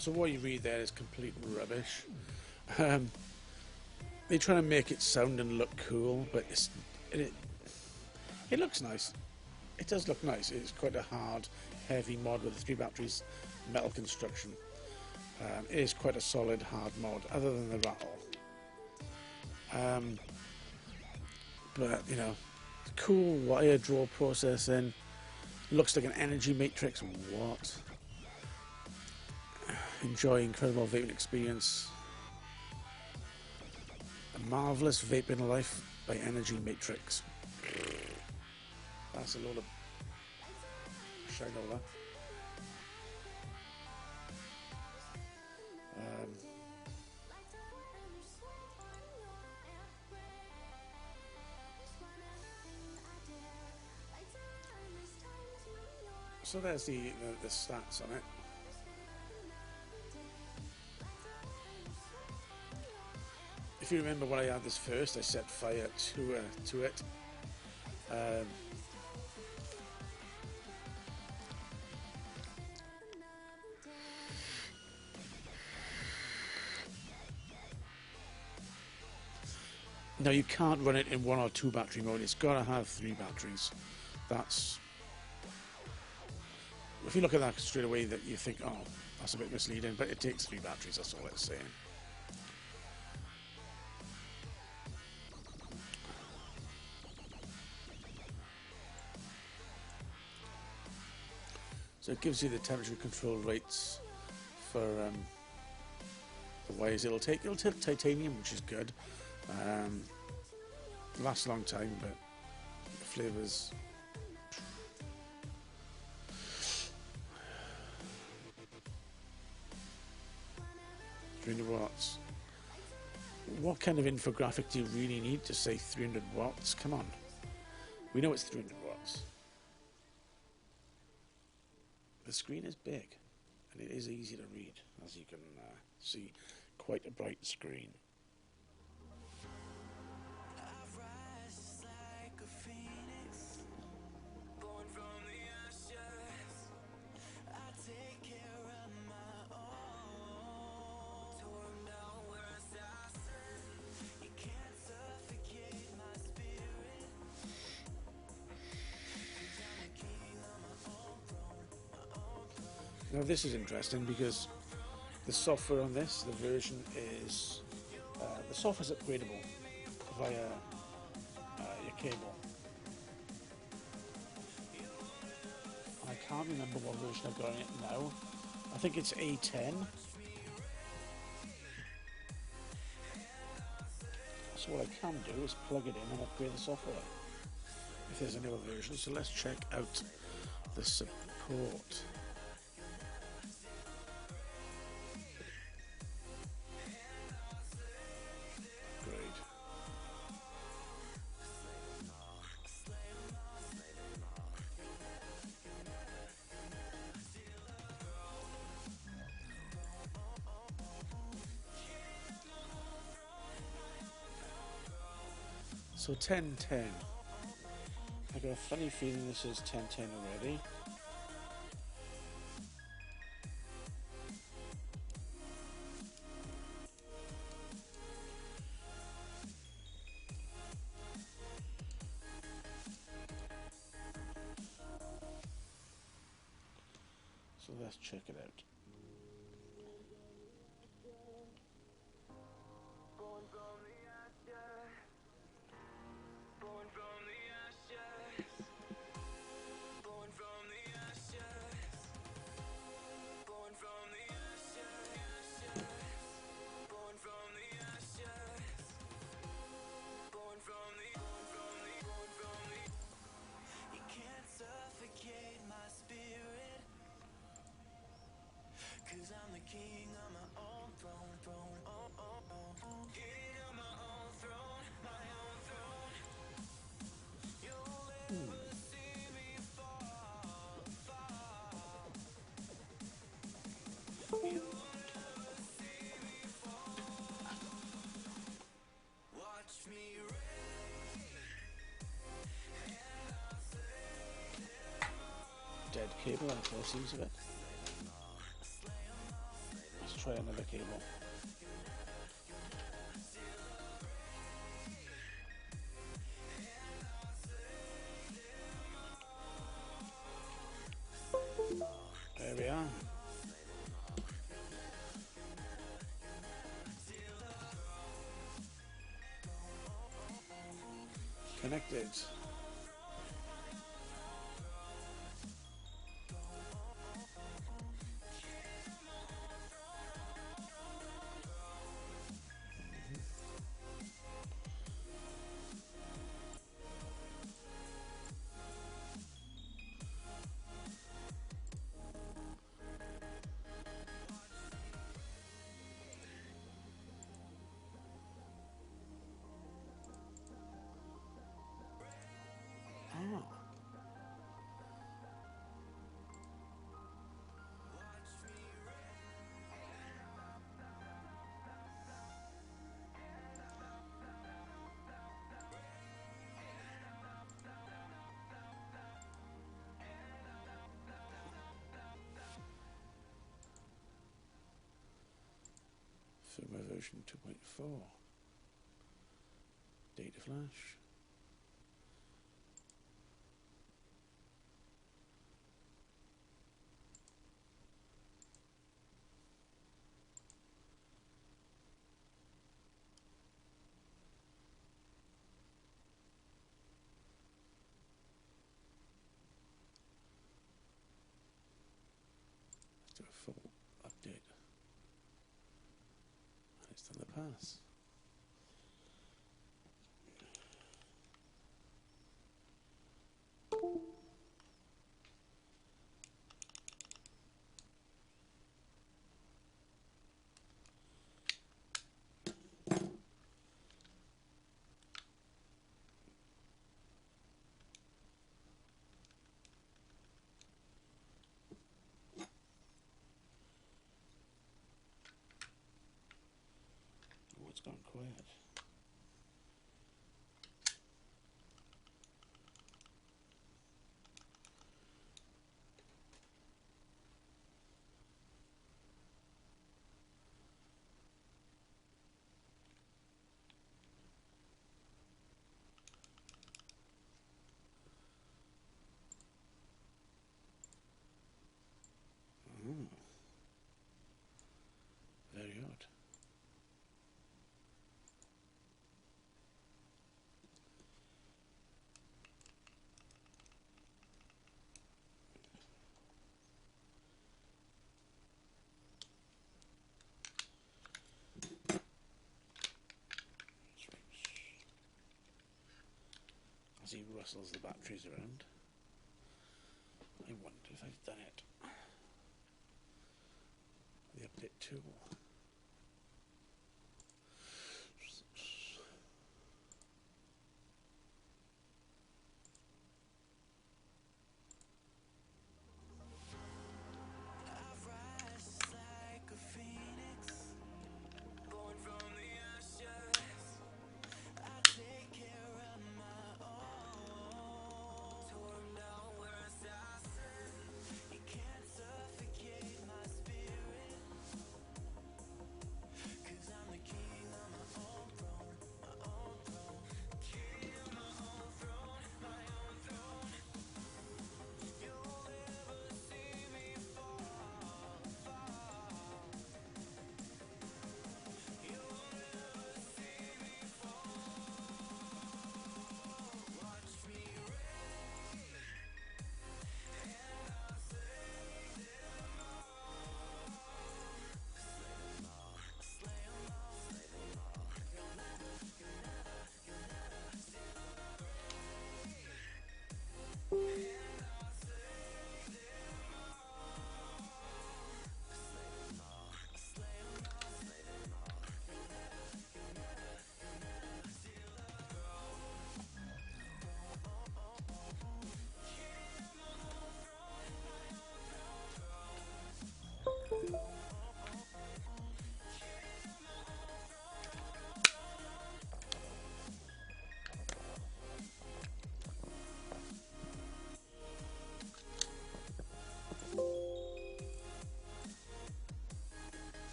So what you read there is complete rubbish. They're trying to make it sound and look cool, but it looks nice. It does look nice. It's quite a hard, heavy mod with the 3 batteries, metal construction. It is quite a solid, hard mod, other than the rattle. But, you know, cool wire draw processing. Looks like an energy matrix. What? Enjoy incredible vaping experience. A marvellous vaping life by Energy Matrix. That's a load of shinola. So there's the stats on it. If you remember when I had this first, I set fire to it. Now you can't run it in 1 or 2 battery mode. It's got to have 3 batteries. That's, if you look at that straight away, that you think, oh, that's a bit misleading. But it takes 3 batteries. That's all it's saying. So it gives you the temperature control rates for the wires it'll take. It'll take titanium, which is good. Lasts a long time, but the flavours. 300 watts. What kind of infographic do you really need to say 300 watts? Come on. We know it's 300 watts. The screen is big, and it is easy to read, as you can see. Quite a bright screen. Now this is interesting because the software on this, the version is, the software is upgradable via your cable. I can't remember what version I've got on it now. I think it's A10. So what I can do is plug it in and upgrade the software if there's a newer version. So let's check out the support. So 1010. I got a funny feeling this is 1010 already. So let's check it out. Dead cable, that's what it seems of it. Let's try another cable. There we are. Connected. Firmware version 2.4. Data flash. Let's do a full update. And it's done the pass. gone quiet. Oh, very odd. As he rustles the batteries around, I wonder if I've done it. The update tool.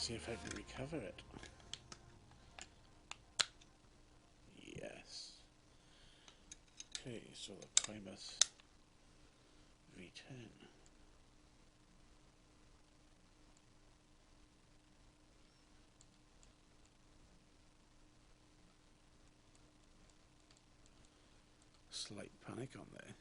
See if I can recover it. Yes. Okay, so the Primus V10. Slight panic on there.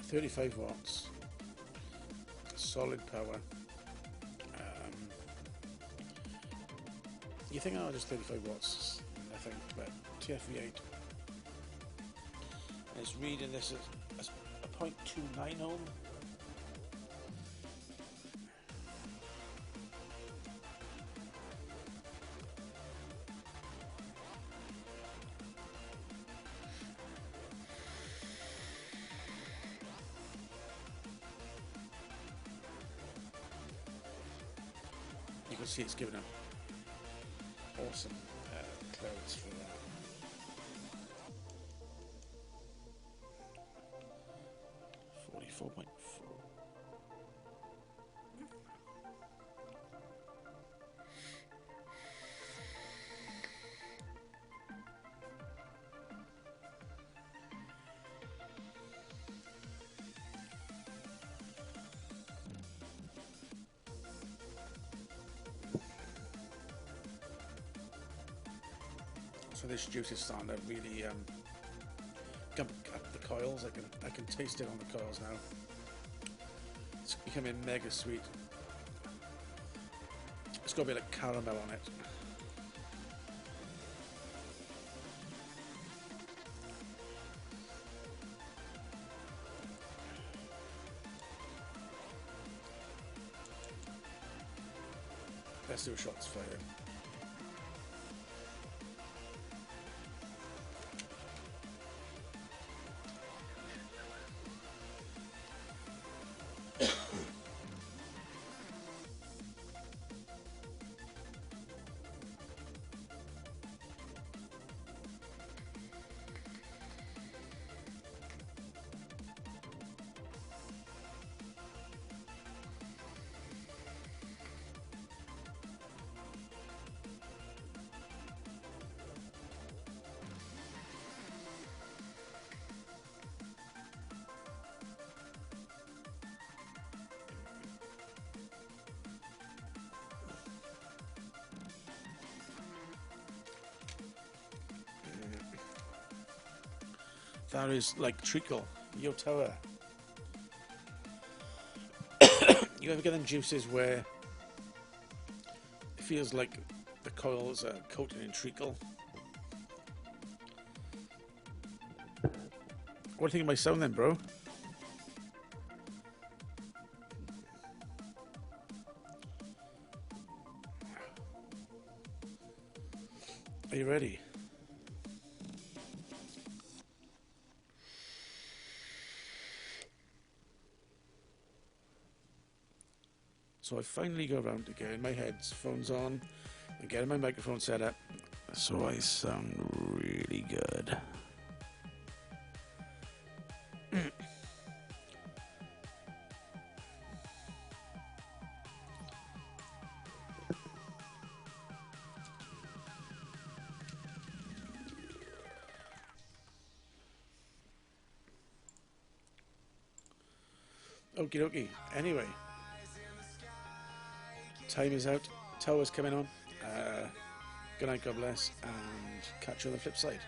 $35 solid power. You think, oh, just 35 watts, nothing, but TFV8. And it's reading this as a 0.29 ohm. You can see it's given a awesome clouds for that. $44.4. So this juice is starting to really gump up the coils. I can taste it on the coils now. It's becoming mega sweet. It's got a bit of caramel on it. Let's do a shots fire. That is like treacle. Yo Tower. You ever get them juices where it feels like the coils are coated in treacle? What do you think of my sound then, bro? Are you ready? So I finally go around to getting my headphones on and getting my microphone set up so I sound really good. Okie dokie. Anyway, time is out. Tower's coming on. Good night, God bless, and catch you on the flip side.